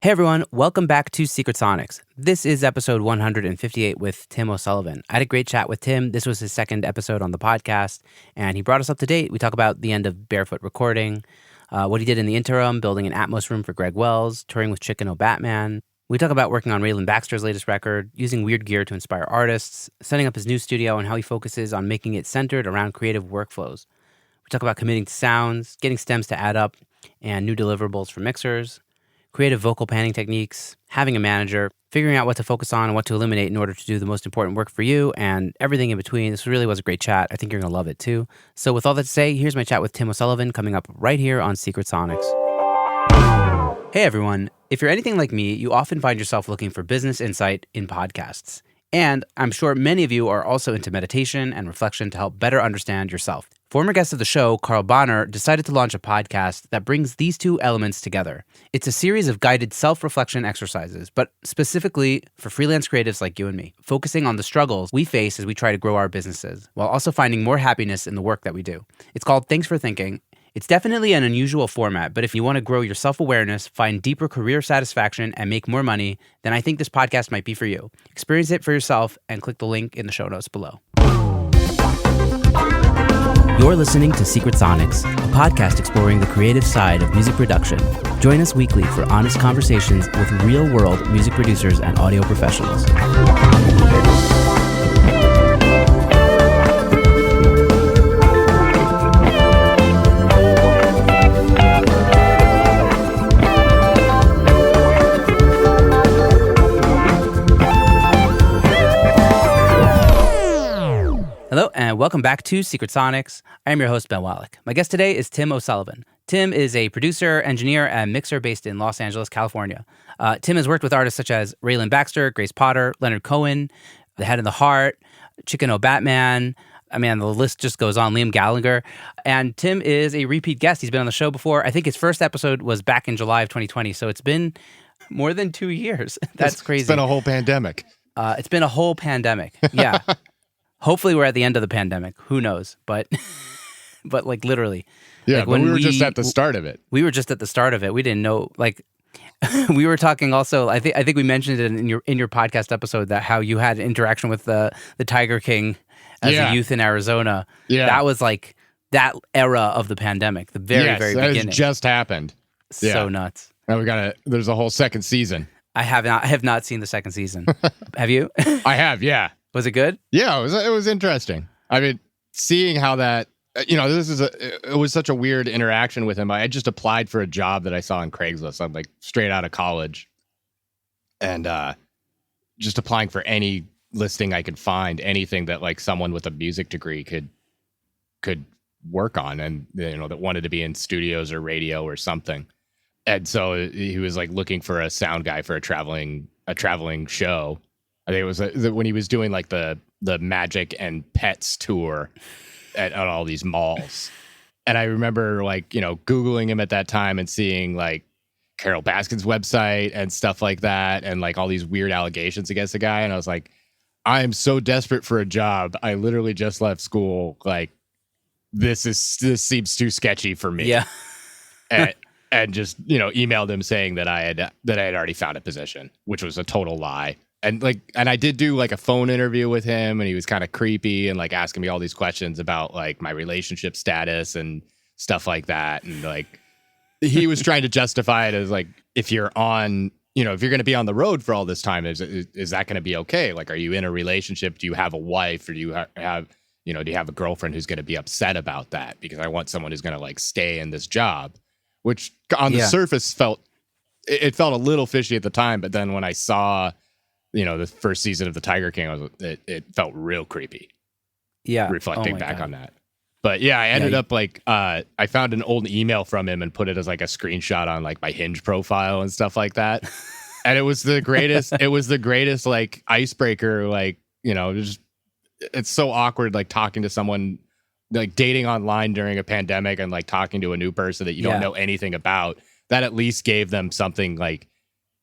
Hey everyone, welcome back to Secret Sonics. This is episode 158 with Tim O'Sullivan. I had a great chat with Tim. This was his second episode on the podcast, and he brought us up to date. We talk about the end of Barefoot Recording, what he did in the interim, building an Atmos room for Greg Wells, touring with Chicano Batman. We talk about working on Rayland Baxter's latest record, using weird gear to inspire artists, setting up his new studio, and how he focuses on making it centered around creative workflows. We talk about committing to sounds, getting stems to add up, and new deliverables for mixers, creative vocal panning techniques, having a manager, figuring out what to focus on and what to eliminate in order to do the most important work for you, and everything in between. This really was a great chat. I think you're going to love it too. So with all that to say, here's my chat with Tim O'Sullivan coming up right here on Secret Sonics. Hey everyone. If you're anything like me, you often find yourself looking for business insight in podcasts. And I'm sure many of you are also into meditation and reflection to help better understand yourself. Former guest of the show, Carl Bonner, decided to launch a podcast that brings these two elements together. It's a series of guided self-reflection exercises, but specifically for freelance creatives like you and me, focusing on the struggles we face as we try to grow our businesses, while also finding more happiness in the work that we do. It's called Thanks for Thinking. It's definitely an unusual format, but if you want to grow your self-awareness, find deeper career satisfaction, and make more money, then I think this podcast might be for you. Experience it for yourself and click the link in the show notes below. You're listening to Secret Sonics, a podcast exploring the creative side of music production. Join us weekly for honest conversations with real-world music producers and audio professionals. Hello, and welcome back to Secret Sonics. I am your host, Ben Wallach. My guest today is Tim O'Sullivan. Tim is a producer, engineer, and mixer based in Los Angeles, California. Tim has worked with artists such as Rayland Baxter, Grace Potter, Leonard Cohen, The Head and the Heart, Chicano Batman. I mean, the list just goes on, Liam Gallagher. And Tim is a repeat guest. He's been on the show before. I think his first episode was back in July of 2020, so it's been more than 2 years. That's crazy. It's been a whole pandemic. It's been a whole pandemic, yeah. Hopefully we're at the end of the pandemic. Who knows? But like literally. Yeah, like but we were just at the start of it. We were just at the start of it. We didn't know, like, we were talking also, I think we mentioned it in your podcast episode, that how you had interaction with the Tiger King as a youth in Arizona. Yeah. That was like that era of the pandemic, the very beginning. That just happened. So nuts. Now there's a whole second season. I have not seen the second season. Have you? I have, yeah. Was it good? Yeah, it was interesting. I mean, seeing how that, it was such a weird interaction with him. I just applied for a job that I saw on Craigslist. I'm like straight out of college, and just applying for any listing I could find, anything that like someone with a music degree could work on, and that wanted to be in studios or radio or something. And so he was like looking for a sound guy for a traveling show. I think it was when he was doing like the Magic and Pets tour at all these malls. And I remember like, Googling him at that time and seeing like Carol Baskin's website and stuff like that, and like all these weird allegations against the guy. And I was like, I am so desperate for a job. I literally just left school. Like, this seems too sketchy for me. Yeah. and just, emailed him saying that I had already found a position, which was a total lie. And I did do like a phone interview with him, and he was kind of creepy and like asking me all these questions about like my relationship status and stuff like that. And like, he was trying to justify it as like, if you're going to be on the road for all this time, is that going to be okay? Like, are you in a relationship? Do you have a wife, or do you have a girlfriend who's going to be upset about that? Because I want someone who's going to like stay in this job, which on the surface felt a little fishy at the time. But then when I saw, the first season of the Tiger King, it felt real creepy. Yeah. Reflecting back on that. But yeah, I ended up like, I found an old email from him and put it as like a screenshot on like my Hinge profile and stuff like that. And it was the greatest, like icebreaker, like, it's so awkward, like talking to someone, like dating online during a pandemic and like talking to a new person that you don't know anything about. That at least gave them something like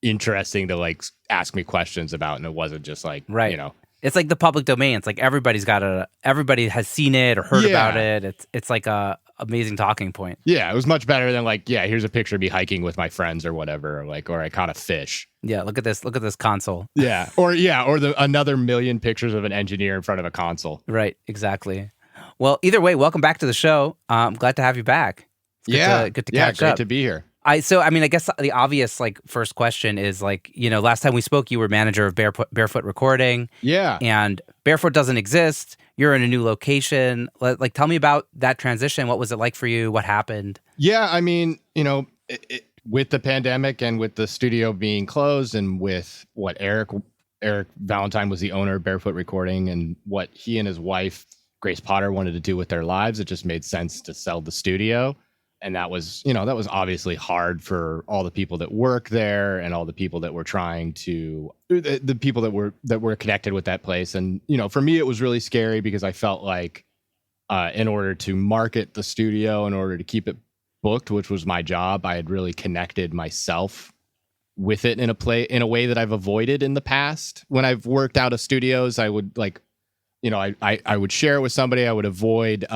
interesting to like ask me questions about, and it wasn't just like it's like the public domain. It's like everybody has seen it or heard about it. It's like a amazing talking point. Yeah, it was much better than like, yeah, here's a picture of me hiking with my friends or whatever, or I caught a fish. Yeah, look at this console. Or another million pictures of an engineer in front of a console. Right, exactly. Well, either way, welcome back to the show. I'm glad to have you back. It's good to catch great up. to be here. I guess the obvious like first question is like, last time we spoke, you were manager of Barefoot Recording. Yeah. And Barefoot doesn't exist. You're in a new location. Like, tell me about that transition. What was it like for you? What happened? Yeah, I mean, with the pandemic and with the studio being closed and with what Eric Valentine was the owner of Barefoot Recording and what he and his wife, Grace Potter, wanted to do with their lives, it just made sense to sell the studio. And that was obviously hard for all the people that work there and all the people that were trying to, the people that were connected with that place. And, for me, it was really scary because I felt like in order to market the studio, in order to keep it booked, which was my job, I had really connected myself with it in a way that I've avoided in the past. When I've worked out of studios, I would I would share it with somebody. I would avoid,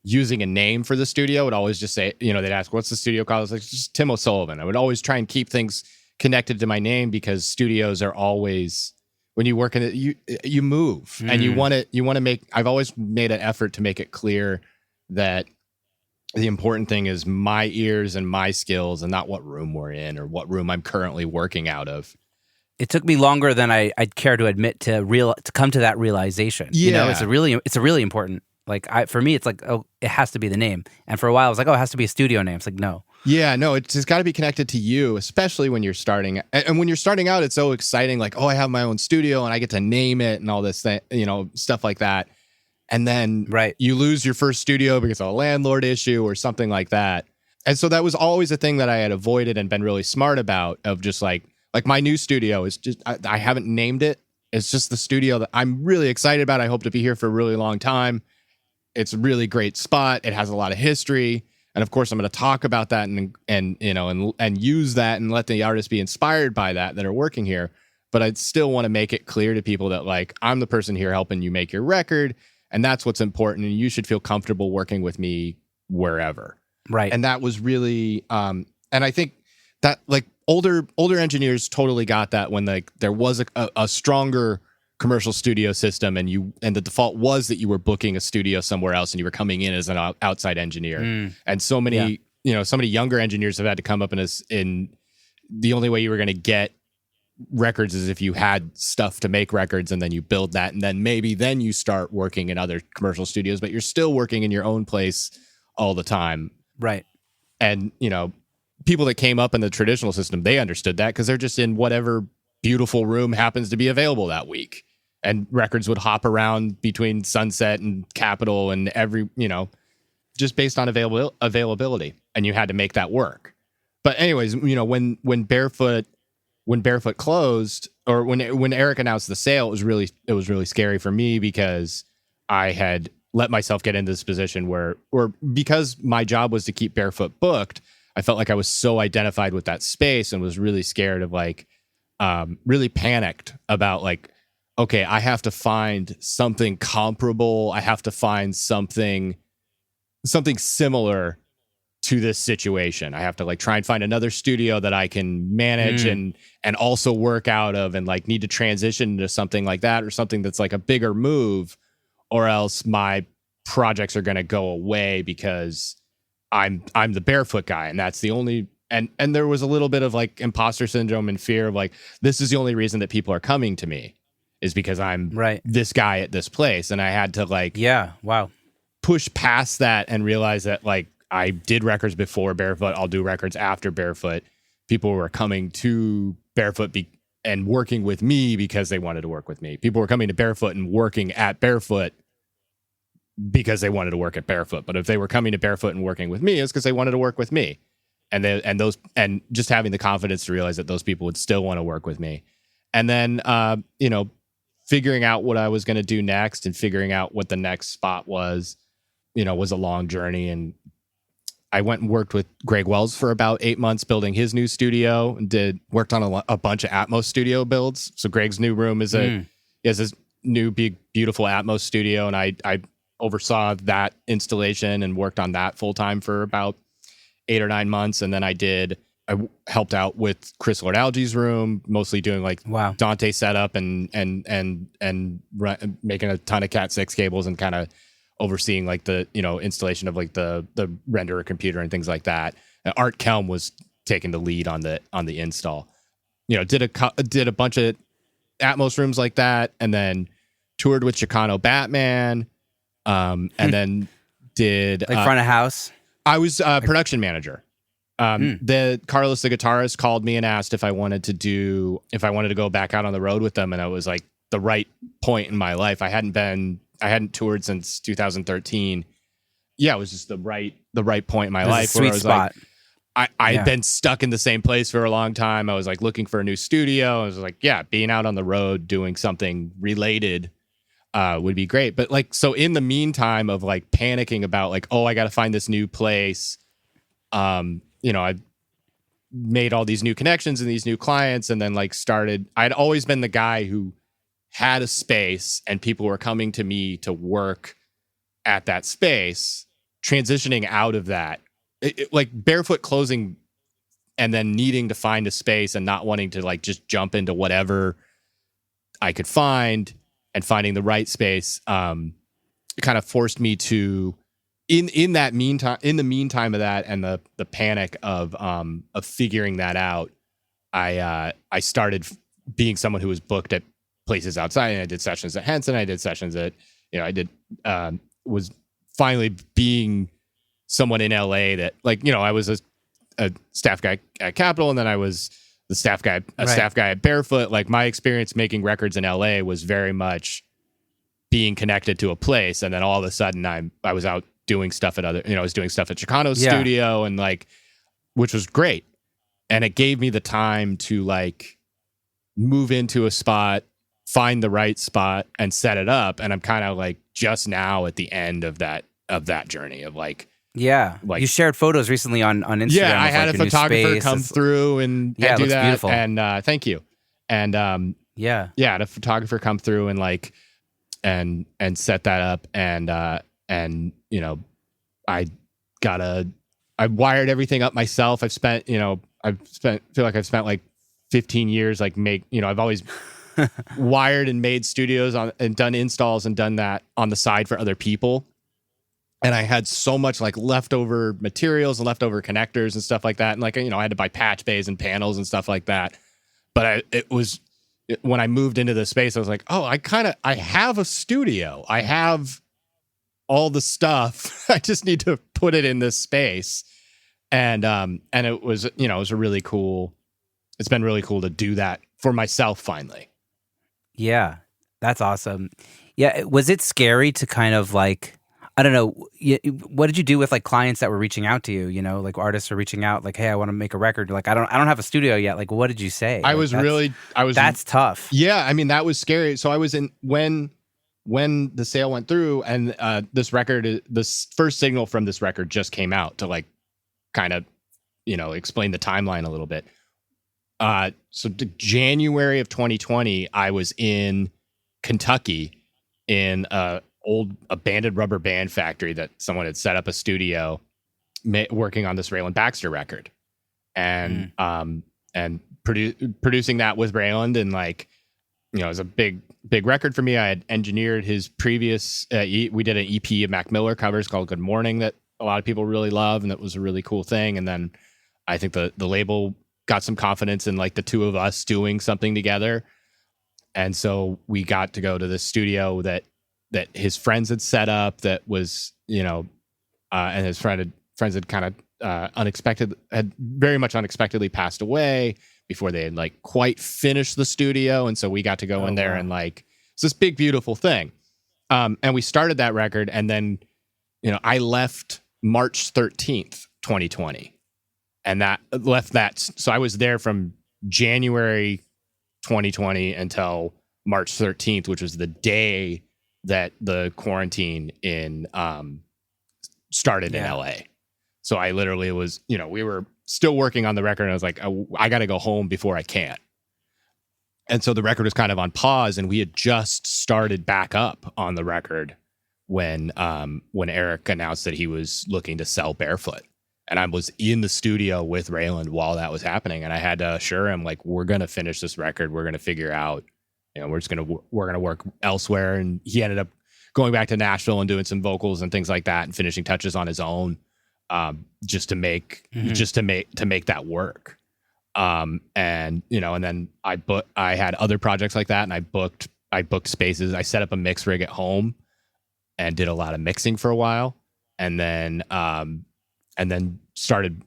using a name for the studio. Would always just say, they'd ask, what's the studio called? I was like, just Tim O'Sullivan. I would always try and keep things connected to my name because studios are always, when you work in it, you move and you want to make, I've always made an effort to make it clear that the important thing is my ears and my skills and not what room we're in or what room I'm currently working out of. It took me longer than I'd care to admit to come to that realization. Yeah. It's a really important. Like for me, it's like, oh, it has to be the name. And for a while, I was like, oh, it has to be a studio name. It's like, no. Yeah, no, it's got to be connected to you, especially when you're starting. And when you're starting out, it's so exciting. Like, oh, I have my own studio and I get to name it and all this thing, stuff like that. And then you lose your first studio because of a landlord issue or something like that. And so that was always a thing that I had avoided and been really smart about, of just like my new studio is just, I haven't named it. It's just the studio that I'm really excited about. I hope to be here for a really long time. It's a really great spot. It has a lot of history. And of course, I'm going to talk about that and use that and let the artists be inspired by that are working here. But I still want to make it clear to people that like, I'm the person here helping you make your record. And that's what's important. And you should feel comfortable working with me wherever. Right. And that was really, and I think that like older engineers totally got that when like there was a stronger commercial studio system and the default was that you were booking a studio somewhere else and you were coming in as an outside engineer. And so many, so many younger engineers have had to come up in the only way you were going to get records is if you had stuff to make records and then you build that. And then you start working in other commercial studios, but you're still working in your own place all the time. Right. And, people that came up in the traditional system, they understood that because they're just in whatever beautiful room happens to be available that week. And records would hop around between Sunset and Capitol and every, just based on availability. And you had to make that work. But anyways, when Barefoot closed, or when Eric announced the sale, it was really scary for me because I had let myself get into this position because my job was to keep Barefoot booked, I felt like I was so identified with that space and was really scared of like, really panicked about like, okay, I have to find something comparable. I have to find something similar to this situation. I have to like try and find another studio that I can manage and also work out of, and like need to transition to something like that or something that's like a bigger move, or else my projects are going to go away because I'm the Barefoot guy, and that's the only. And there was a little bit of like imposter syndrome and fear of like, this is the only reason that people are coming to me is because I'm this guy at this place. And I had to like, push past that and realize that like I did records before Barefoot. I'll do records after Barefoot. People were coming to Barefoot and working with me because they wanted to work with me. People were coming to Barefoot and working at Barefoot because they wanted to work at Barefoot. But if they were coming to Barefoot and working with me, it's because they wanted to work with me. And just having the confidence to realize that those people would still want to work with me. And then, figuring out what I was going to do next and figuring out what the next spot was a long journey. And I went and worked with Greg Wells for about 8 months building his new studio and worked on a bunch of Atmos studio builds. So Greg's new room is he has this new big, beautiful Atmos studio. And I oversaw that installation and worked on that full time for about 8 or 9 months. And then I helped out with Chris Lord-Alge's room, mostly doing like Wow. Dante setup and making a ton of Cat 6 cables and kind of overseeing like the, installation of like the renderer computer and things like that. And Art Kelm was taking the lead on the install. Did a bunch of Atmos rooms like that, and then toured with Chicano Batman, and then did like front of house. I was production manager. The Carlos, the guitarist, called me and asked if I wanted to go back out on the road with them, and it was like the right point in my life. I hadn't toured since 2013. Yeah, it was just the right point in my life where I was spot. Like, I had been stuck in the same place for a long time. I was like looking for a new studio. I was like, yeah, being out on the road doing something related would be great. But like, so in the meantime of like panicking about like, oh, I got to find this new place. I made all these new connections and these new clients, and then like I'd always been the guy who had a space and people were coming to me to work at that space. Transitioning out of that, like Barefoot closing and then needing to find a space and not wanting to like just jump into whatever I could find, and finding the right space it kind of forced me to in the meantime of that and the panic of figuring that out, I started being someone who was booked at places outside, and I did sessions at Henson. I did sessions at was finally being someone in LA that like, I was a staff guy at Capitol, and then I was the staff guy at Barefoot. Like my experience making records in LA was very much being connected to a place. And then all of a sudden I was out doing stuff at I was doing stuff at Chicano's studio, and like, which was great. And it gave me the time to like move into a spot, find the right spot and set it up. And I'm kind of like just now at the end of that journey of like, you shared photos recently on Instagram. Yeah, I had like a photographer come through and do that. Beautiful. And thank you. And I had a photographer come through and like and set that up. And I wired everything up myself. I've spent like 15 years like I've always wired and made studios and done installs and done that on the side for other people. And I had so much like leftover materials and leftover connectors and stuff like that. And like, I had to buy patch bays and panels and stuff like that. But when I moved into the space, I was like, oh, I have a studio. I have all the stuff. I just need to put it in this space. And it was, it was it's been really cool to do that for myself finally. Yeah, that's awesome. Yeah. Was it scary to kind of like, I don't know, what did you do with like clients that were reaching out to you, like artists are reaching out like, hey, I want to make a record. You're like, I don't have a studio yet. Like, what did you say? That's tough. Yeah. I mean, that was scary. So I was when the sale went through and this record, this first signal from this record just came out to like kind of, explain the timeline a little bit. So January of 2020, I was in Kentucky in old abandoned rubber band factory that someone had set up a studio working on this Rayland Baxter record and producing that with Rayland. And like, it was a big record for me. I had engineered his previous, we did an EP of Mac Miller covers called Good Morning that a lot of people really love. And that was a really cool thing. And then I think the label got some confidence in like the two of us doing something together. And so we got to go to the studio that his friends had set up that was, and his friends had kind of had very much unexpectedly passed away before they had like quite finished the studio. And so we got to go in there and like, it's this big, beautiful thing. And we started that record. And then, I left March 13th, 2020. And so I was there from January 2020 until March 13th, which was the day that the quarantine started in LA. So I literally was, we were still working on the record. And I was like, I got to go home before I can't. And so the record was kind of on pause, and we had just started back up on the record when Eric announced that he was looking to sell Barefoot. And I was in the studio with Rayland while that was happening, and I had to assure him, like, we're gonna finish this record. We're gonna figure out, we're gonna work elsewhere. And he ended up going back to Nashville and doing some vocals and things like that, and finishing touches on his own, just to make that work. And then I had other projects like that, and I booked spaces. I set up a mix rig at home and did a lot of mixing for a while, and then started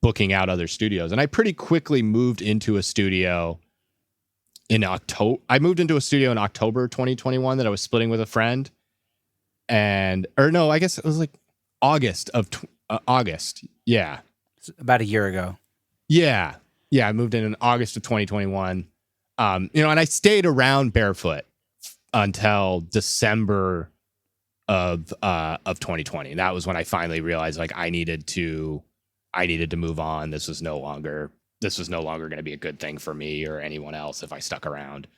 booking out other studios. And I pretty quickly moved into a studio in October. I moved into a studio in October 2021 that I was splitting with a friend. I guess it was like August. Yeah. It's about a year ago. Yeah. Yeah. I moved in August of 2021. And I stayed around Barefoot until December of 2020. That was when I finally realized, like, I needed to move on. This was no longer going to be a good thing for me or anyone else if I stuck around.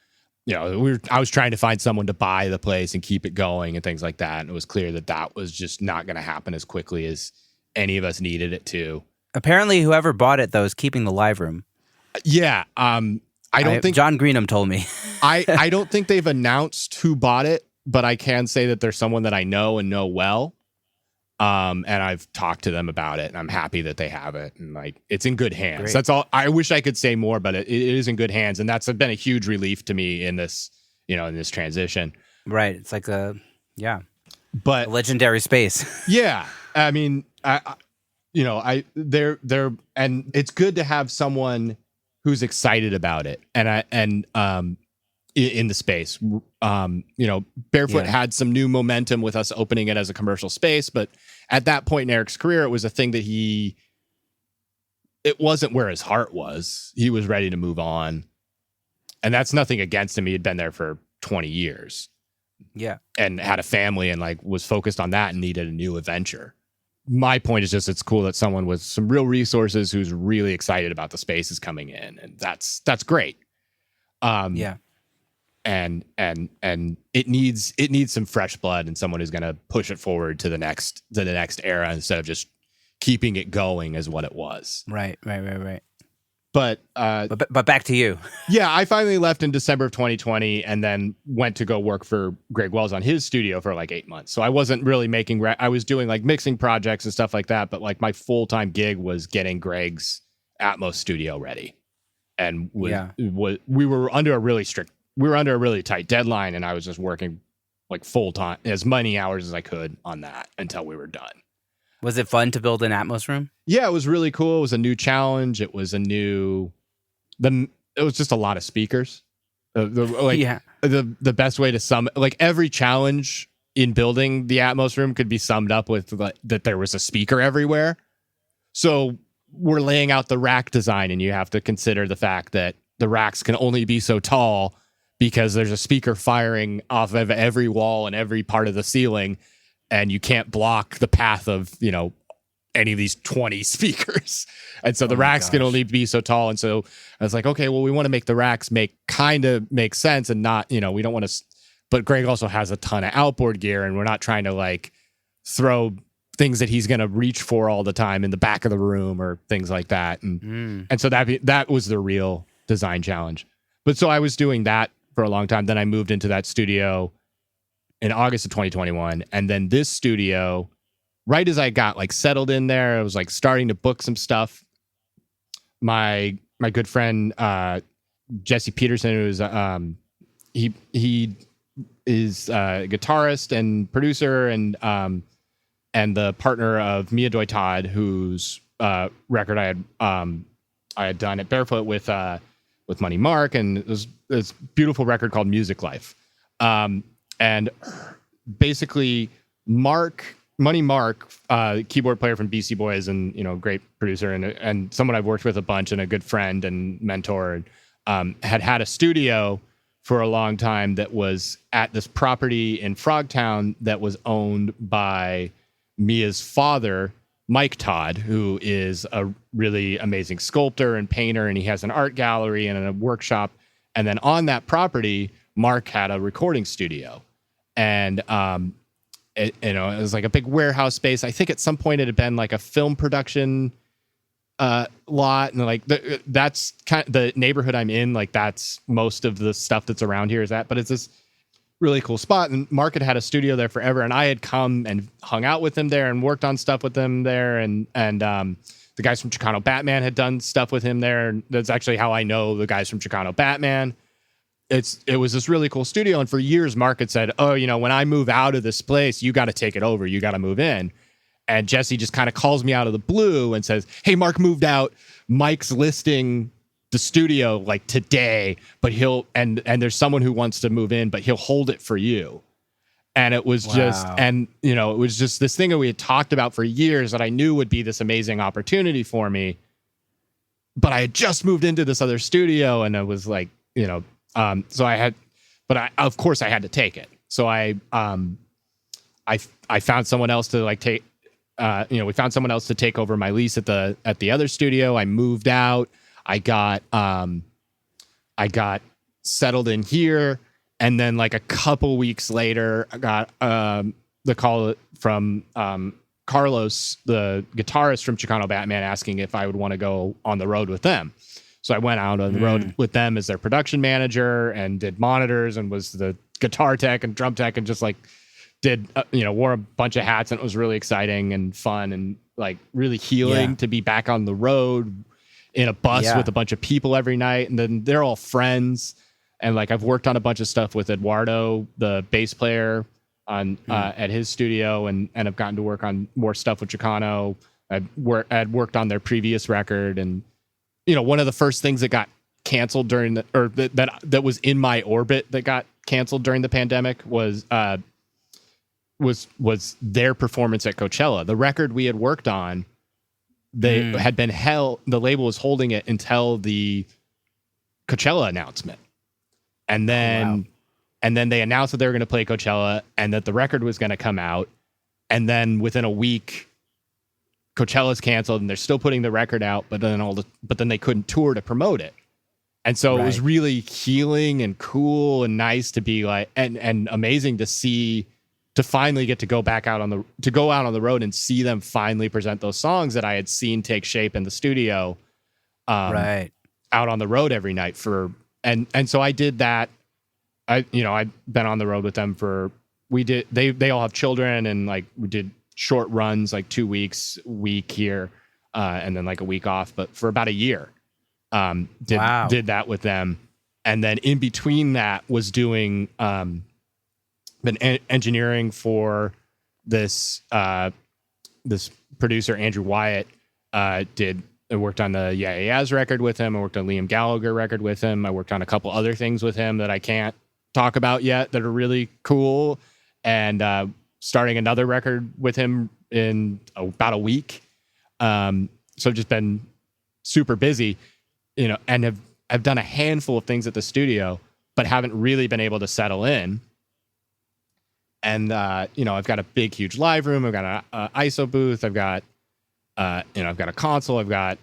I was trying to find someone to buy the place and keep it going and things like that. And it was clear that was just not going to happen as quickly as any of us needed it to. Apparently, whoever bought it, though, is keeping the live room. Yeah. I don't think John Greenham told me. I don't think they've announced who bought it, but I can say that there's someone that I know and know well. And I've talked to them about it, and I'm happy that they have it, and like, it's in good hands. Great. That's all. I wish I could say more, but it is in good hands, and that's been a huge relief to me in this, in this transition. Right. It's like a but legendary space. Yeah. I mean, they're and it's good to have someone who's excited about it, and in the space. Barefoot had some new momentum with us opening it as a commercial space, but at that point in Eric's career, it was a thing that it wasn't where his heart was. He was ready to move on. And that's nothing against him. He had been there for 20 years. Yeah. And had a family and like was focused on that and needed a new adventure. My point is just, it's cool that someone with some real resources who's really excited about the space is coming in, and that's great. Yeah. And it needs some fresh blood and someone who's going to push it forward to the next era instead of just keeping it going as what it was. Right. But back to you. Yeah, I finally left in December of 2020 and then went to go work for Greg Wells on his studio for like 8 months. So I wasn't really I was doing like mixing projects and stuff like that, but like my full-time gig was getting Greg's Atmos studio ready. And we were under a really tight deadline, and I was just working like full time, as many hours as I could on that until we were done. Was it fun to build an Atmos room? Yeah, it was really cool. It was a new challenge. It was it was just a lot of speakers. The best way to sum, like, every challenge in building the Atmos room could be summed up with that there was a speaker everywhere. So we're laying out the rack design, and you have to consider the fact that the racks can only be so tall because there's a speaker firing off of every wall and every part of the ceiling, and you can't block the path of, any of these 20 speakers. And so the racks can only be so tall. And so I was like, okay, well, we want to make the racks make sense and not, we don't want to, but Greg also has a ton of outboard gear, and we're not trying to like throw things that he's going to reach for all the time in the back of the room or things like that. And so that was the real design challenge. But so I was doing that for a long time. Then I moved into that studio in August of 2021. And then this studio, right as I got like settled in there, I was like starting to book some stuff. My good friend, Jesse Peterson, who's he is a guitarist and producer and the partner of Mia Doi Todd, whose record I had done at Barefoot with Money Mark, and it was this beautiful record called Music Life. And basically Money Mark, keyboard player from BC Boys, and great producer and someone I've worked with a bunch and a good friend and mentor, had a studio for a long time that was at this property in Frogtown that was owned by Mia's father, Mike Todd, who is a really amazing sculptor and painter, and he has an art gallery and a workshop. And then on that property, Mark had a recording studio. And it was like a big warehouse space. I think at some point it had been like a film production lot, and like that's kind of the neighborhood I'm in. Like that's most of the stuff that's around here is that, but it's this really cool spot. And Mark had a studio there forever, and I had come and hung out with him there and worked on stuff with him there, and the guys from Chicano Batman had done stuff with him there, and that's actually how I know the guys from Chicano Batman. It was this really cool studio, and for years Mark had said, oh, when I move out of this place, you got to take it over, you got to move in. And Jesse just kind of calls me out of the blue and says, hey, Mark moved out. Mike's listing the studio like today, but and there's someone who wants to move in, but he'll hold it for you. And it was it was just this thing that we had talked about for years that I knew would be this amazing opportunity for me. But I had just moved into this other studio, and it was like, of course I had to take it. So I found someone else to like take. We found someone else to take over my lease at the other studio. I moved out. I got settled in here, and then like a couple weeks later, I got the call from Carlos, the guitarist from Chicano Batman, asking if I would want to go on the road with them. So I went out on the road with them as their production manager and did monitors and was the guitar tech and drum tech and just like wore a bunch of hats, and it was really exciting and fun and like really healing to be back on the road in a bus with a bunch of people every night. And then they're all friends. And like, I've worked on a bunch of stuff with Eduardo, the bass player on, at his studio, and I've gotten to work on more stuff with Chicano. I'd worked on their previous record. And, one of the first things that got canceled during that was in my orbit that got canceled during the pandemic was their performance at Coachella. The record we had worked on, had been held, the label was holding it until the Coachella announcement. And then they announced that they were going to play Coachella and that the record was going to come out. And then within a week, Coachella's canceled and they're still putting the record out, but then they couldn't tour to promote it. And so it was really healing and cool and nice to be like, and amazing to see, to finally get to go back out on the road and see them finally present those songs that I had seen take shape in the studio, out on the road every night and so I did that. I've been on the road with them they all have children, and like we did short runs, like 2 weeks, week here, and then like a week off, but for about a year, did that with them. And then in between that was doing, been engineering for this producer Andrew Wyatt. I worked on the Yeah Yeahs record with him. I worked on Liam Gallagher record with him. I worked on a couple other things with him that I can't talk about yet that are really cool. And starting another record with him in about a week. So I've just been super busy, and I've done a handful of things at the studio, but haven't really been able to settle in. And, I've got a big, huge live room. I've got an ISO booth. I've got a console. I've got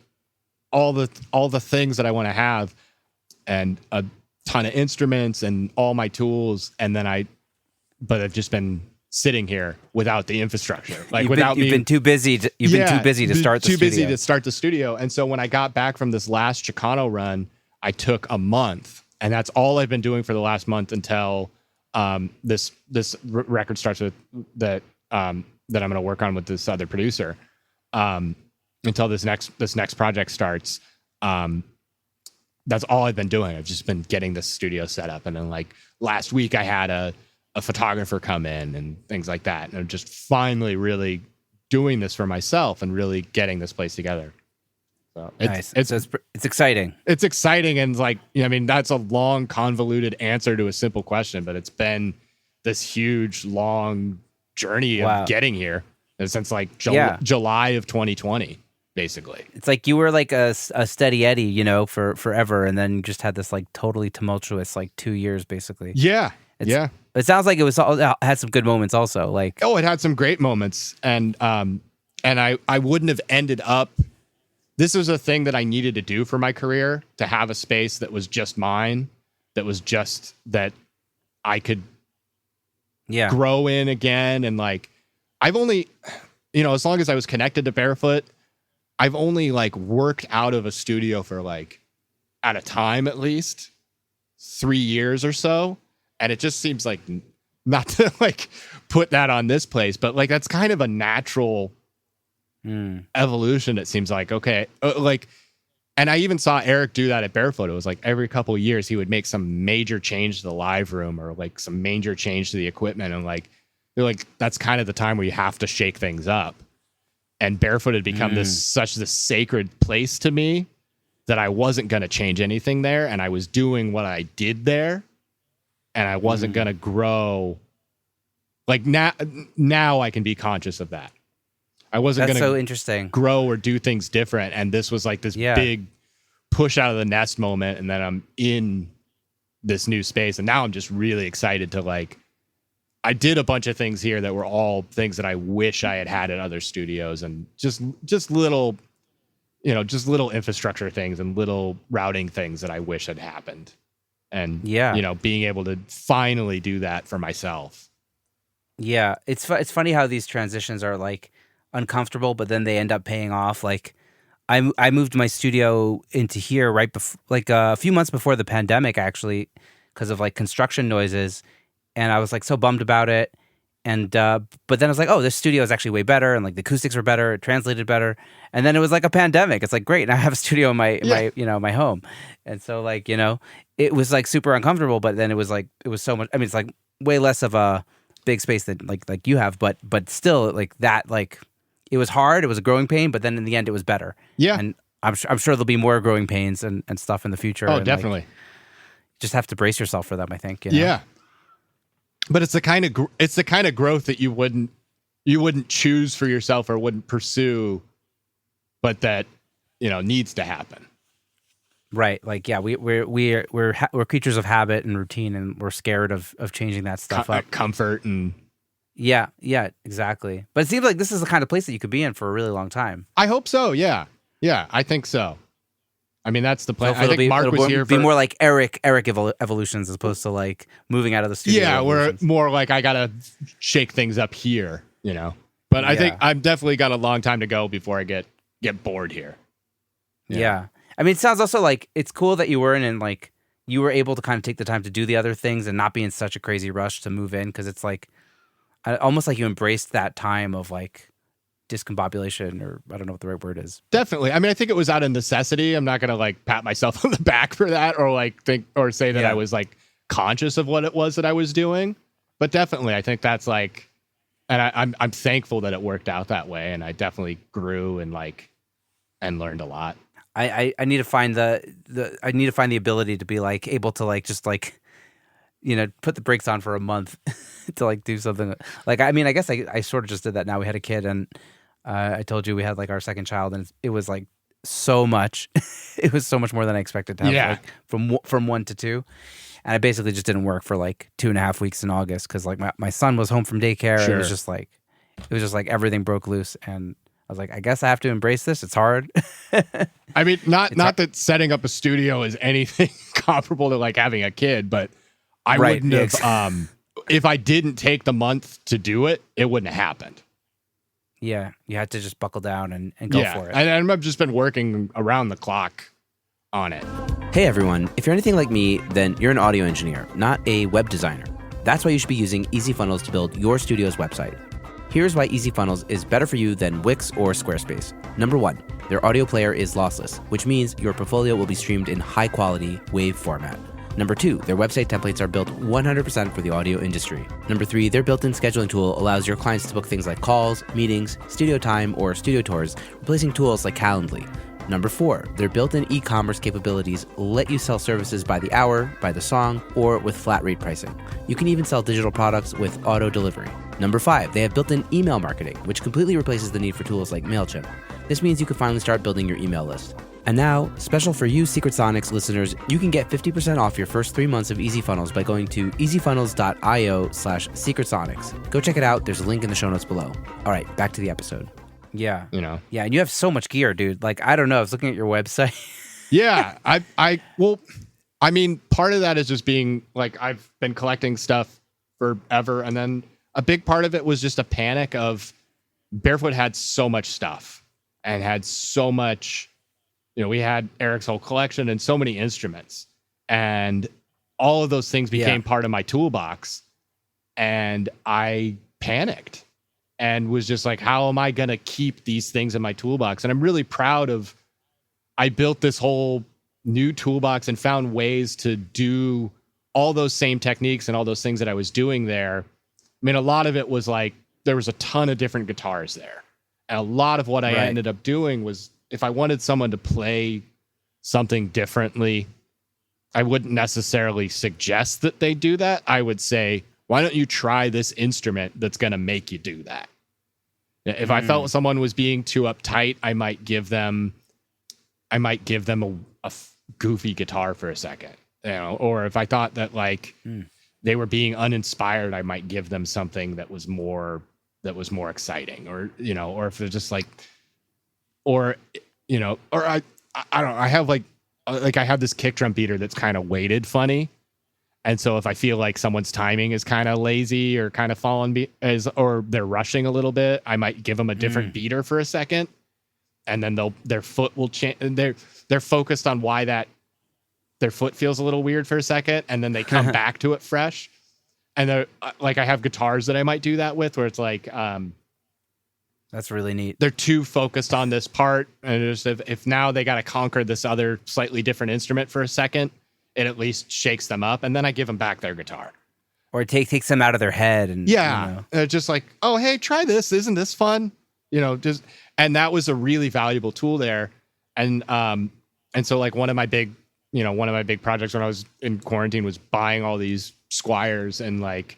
all the things that I want to have, and a ton of instruments and all my tools. And then but I've just been sitting here without the infrastructure. Like you've been too busy. You've been too busy to start the studio. Too busy to start the studio. And so when I got back from this last Chicano run, I took a month, and that's all I've been doing for the last month until this record starts with that I'm going to work on with this other producer, until this next project starts. That's all I've been doing. I've just been getting the studio set up. And then like last week I had a photographer come in and things like that. And I'm just finally really doing this for myself and really getting this place together. So nice. It's exciting. It's exciting. And like, that's a long, convoluted answer to a simple question, but it's been this huge, long journey of getting here since like July of 2020, basically. It's like you were like a steady Eddie, for forever. And then you just had this like totally tumultuous, like 2 years, basically. Yeah. It sounds like it had some good moments also. Like, it had some great moments. And I wouldn't have ended up. This was a thing that I needed to do for my career, to have a space that was just mine, that was just that I could grow in again. And like, I've only, as long as I was connected to Barefoot, I've only like worked out of a studio for like, at a time at least 3 years or so. And it just seems like, not to like put that on this place, but like that's kind of a natural evolution. It seems like, okay, and I even saw Eric do that at Barefoot. It was like every couple of years he would make some major change to the live room or like some major change to the equipment, and like they're like that's kind of the time where you have to shake things up. And Barefoot had become this sacred place to me that I wasn't going to change anything there, and I was doing what I did there. And I wasn't going to grow. Like now I can be conscious of that. I wasn't going to so interesting. Grow or do things different. And this was like this big push out of the nest moment. And then I'm in this new space. And now I'm just really excited to like, I did a bunch of things here that were all things that I wish I had had at other studios, and just little, just little infrastructure things and little routing things that I wish had happened. And, being able to finally do that for myself. Yeah. It's funny how these transitions are like uncomfortable, but then they end up paying off. Like I moved my studio into here right before, like a few months before the pandemic, actually, because of like construction noises. And I was like so bummed about it. And, but then I was like, oh, this studio is actually way better. And like the acoustics were better. It translated better. And then it was like a pandemic. It's like, great. Now I have a studio in my home. And so like, it was like super uncomfortable, but then it was so much, I mean, it's like way less of a big space than like you have, but still like that, like it was hard. It was a growing pain, but then in the end it was better. Yeah. And I'm sure there'll be more growing pains and stuff in the future. Oh, and definitely. Like, just have to brace yourself for them, I think. Yeah. But it's the kind of growth that you wouldn't choose for yourself or wouldn't pursue, but that needs to happen. Right. Like, yeah, we're creatures of habit and routine, and we're scared of changing that stuff up. Comfort and yeah, exactly. But it seems like this is the kind of place that you could be in for a really long time. I hope so. Yeah, I think so. I mean, that's the plan. I think Mark was here be more like Eric evolutions as opposed to like moving out of the studio. Yeah, we're more like I gotta shake things up here, But I think I've definitely got a long time to go before I get bored here. Yeah. I mean, it sounds also like it's cool that you were in and like you were able to kind of take the time to do the other things and not be in such a crazy rush to move in, because it's like almost like you embraced that time of like discombobulation, or I don't know what the right word is. Definitely. I mean, I think it was out of necessity. I'm not going to like pat myself on the back for that or like think or say that I was like conscious of what it was that I was doing. But definitely, I think that's like, and I'm thankful that it worked out that way. And I definitely grew and learned a lot. I need to find the ability to be like able to like just like, put the brakes on for a month to like do something. Like, I mean, I guess I sort of just did that now. We had a kid, and I told you we had like our second child, and it was like so much. It was so much more than I expected to have, like, from 1 to 2. And I basically just didn't work for like 2.5 weeks in August because like my son was home from daycare. Sure. And it was just like everything broke loose, and I was like, I guess I have to embrace this. It's hard. I mean, not that setting up a studio is anything comparable to like having a kid, but I wouldn't have. If I didn't take the month to do it, it wouldn't have happened. Yeah, you had to just buckle down and go for it. And I've just been working around the clock on it. Hey everyone, if you're anything like me, then you're an audio engineer, not a web designer. That's why you should be using EasyFunnels to build your studio's website. Here's why EasyFunnels is better for you than Wix or Squarespace. Number 1, their audio player is lossless, which means your portfolio will be streamed in high-quality WAV format. Number 2, their website templates are built 100% for the audio industry. Number 3, their built-in scheduling tool allows your clients to book things like calls, meetings, studio time, or studio tours, replacing tools like Calendly. Number 4, their built-in e-commerce capabilities let you sell services by the hour, by the song, or with flat rate pricing. You can even sell digital products with auto delivery. Number 5, they have built-in email marketing, which completely replaces the need for tools like MailChimp. This means you can finally start building your email list. And now, special for you Secret Sonics listeners, you can get 50% off your first 3 months of EasyFunnels by going to easyfunnels.io/secretsonics. Go check it out. There's a link in the show notes below. All right, back to the episode. Yeah. Yeah, and you have so much gear, dude. Like, I don't know. I was looking at your website. Yeah. Well, I mean, part of that is just being like, I've been collecting stuff forever. And then a big part of it was just a panic of Barefoot had so much stuff and had so much, we had Eric's whole collection and so many instruments, and all of those things became part of my toolbox. And I panicked and was just like, how am I going to keep these things in my toolbox? And I'm really proud of, I built this whole new toolbox and found ways to do all those same techniques and all those things that I was doing there. I mean, a lot of it was like, there was a ton of different guitars there. And a lot of what I ended up doing was, if I wanted someone to play something differently, I wouldn't necessarily suggest that they do that. I would say, why don't you try this instrument that's going to make you do that? If I felt someone was being too uptight, I might give them a goofy guitar for a second, or if I thought that like they were being uninspired, I might give them something that was more exciting, or if they're just like, or I don't know, I have I have this kick drum beater that's kind of weighted funny. And so if I feel like someone's timing is kind of lazy or kind of or they're rushing a little bit, I might give them a different beater for a second, and then their foot will change. They're focused on why their foot feels a little weird for a second, and then they come back to it fresh. And they're like, I have guitars that I might do that with, where it's like, that's really neat. They're too focused on this part, and just if now they got to conquer this other slightly different instrument for a second, it at least shakes them up, and then I give them back their guitar. Or it takes them out of their head. And just like, oh, hey, try this. Isn't this fun? And that was a really valuable tool there. And so like one of my big projects when I was in quarantine was buying all these Squires and like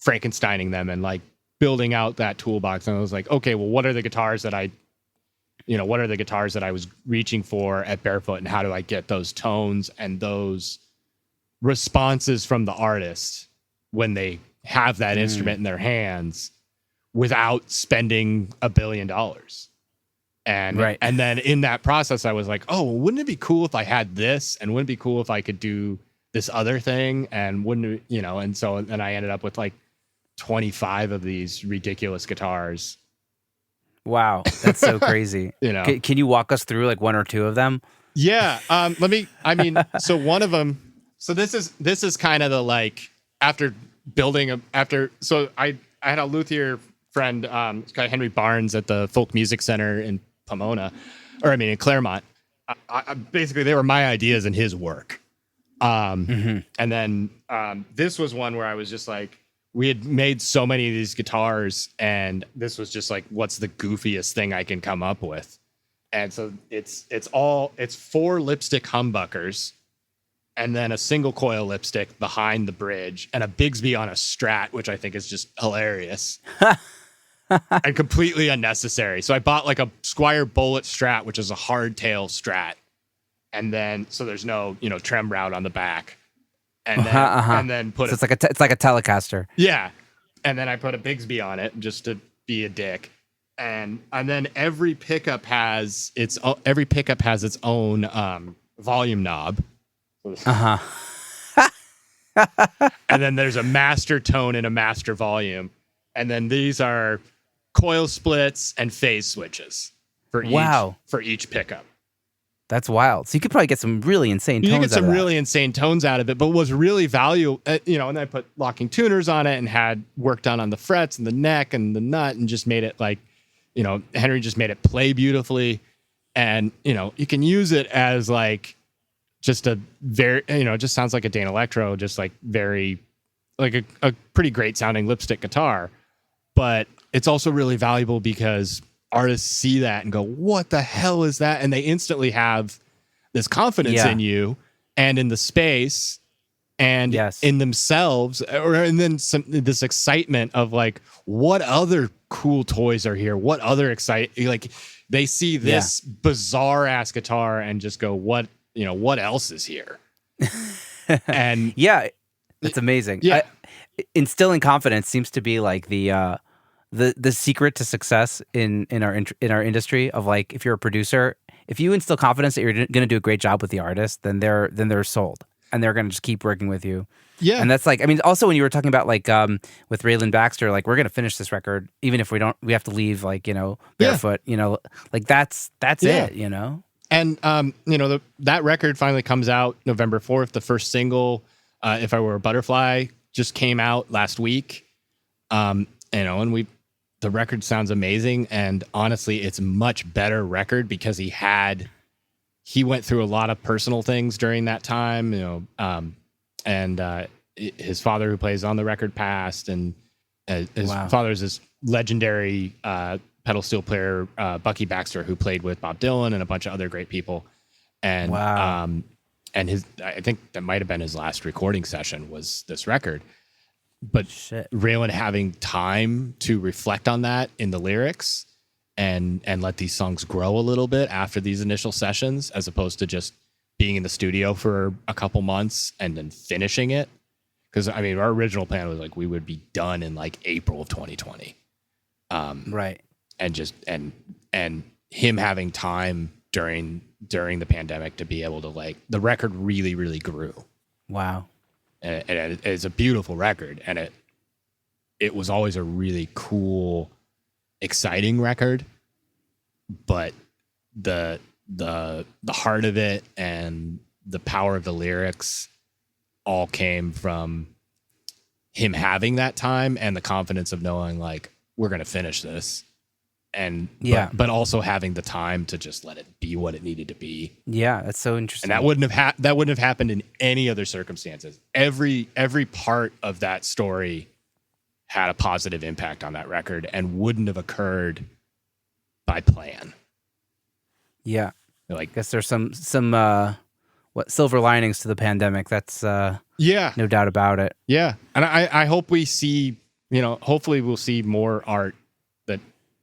Frankensteining them and like building out that toolbox. And I was like, okay, well, what are the guitars that I was reaching for at Barefoot, and how do I get those tones and those responses from the artist when they have that instrument in their hands without spending $1 billion? And then in that process, I was like, oh, well, wouldn't it be cool if I had this? And wouldn't it be cool if I could do this other thing? And wouldn't it, and so then I ended up with like 25 of these ridiculous guitars. Wow, that's so crazy. Can you walk us through like one or two of them? Yeah. So one of them, so this is kind of the like, so I had a luthier friend, this guy Henry Barnes at the Folk Music Center in Pomona, in Claremont. Basically, they were my ideas and his work. And then this was one where I was just like, we had made so many of these guitars, and this was just like, what's the goofiest thing I can come up with? And so it's 4 lipstick humbuckers, and then a single coil lipstick behind the bridge, and a Bigsby on a Strat, which I think is just hilarious. And completely unnecessary. So I bought like a Squire Bullet Strat, which is a hardtail Strat. And then, so there's no, trem route on the back. And then, and then put it's like a Telecaster. Yeah. And then I put a Bigsby on it just to be a dick. And then every pickup has its own volume knob. And then there's a master tone and a master volume. And then these are coil splits and phase switches for each pickup. That's wild. So you could probably get some really insane tones. You get some really insane tones out of it, but was really valuable, and then I put locking tuners on it and had work done on the frets and the neck and the nut, and just made it like, Henry just made it play beautifully. And, you can use it as like just a very, it just sounds like a Dane Electro, just like very, like a pretty great sounding lipstick guitar. But it's also really valuable because artists see that and go, what the hell is that? And they instantly have this confidence in you and in the space and in themselves, and then this excitement of like, what other cool toys are here? What other like they see this bizarre ass guitar and just go, what else is here? And that's amazing. Yeah. Instilling confidence seems to be like the secret to success in our industry. Of like, if you're a producer, if you instill confidence that you're going to do a great job with the artist, then they're sold. and they're going to just keep working with you. Yeah. And that's like, I mean, also when you were talking about like with Rayland Baxter, like we're going to finish this record even if we have to leave, like, you know, Barefoot, you know, like that's it, you know. And you know, that record finally comes out November 4th. The first single, If I Were a Butterfly, just came out last week. You know, and the record sounds amazing, and honestly, it's a much better record because he went through a lot of personal things during that time, you know, and his father, who plays on the record, passed, and his father's this legendary pedal steel player, Bucky Baxter, who played with Bob Dylan and a bunch of other great people. And and I think that might have been his last recording session was this record. But Rayland having time to reflect on that in the lyrics and let these songs grow a little bit after these initial sessions, as opposed to just being in the studio for a couple months and then finishing it. Because, I mean, our original plan was like we would be done in like April of 2020. Right. And just and him having time during the pandemic to be able to, like, the record really, really grew. Wow. And it's a beautiful record, and it was always a really cool, exciting record, but the heart of it and the power of the lyrics all came from him having that time and the confidence of knowing, like, we're going to finish this. And but also having the time to just let it be what it needed to be. Yeah, that's so interesting. And that wouldn't have happened in any other circumstances. Every part of that story had a positive impact on that record and wouldn't have occurred by plan. Yeah, like, I guess there's some silver linings to the pandemic. That's no doubt about it. Yeah, and I hope we see, you know, hopefully we'll see more art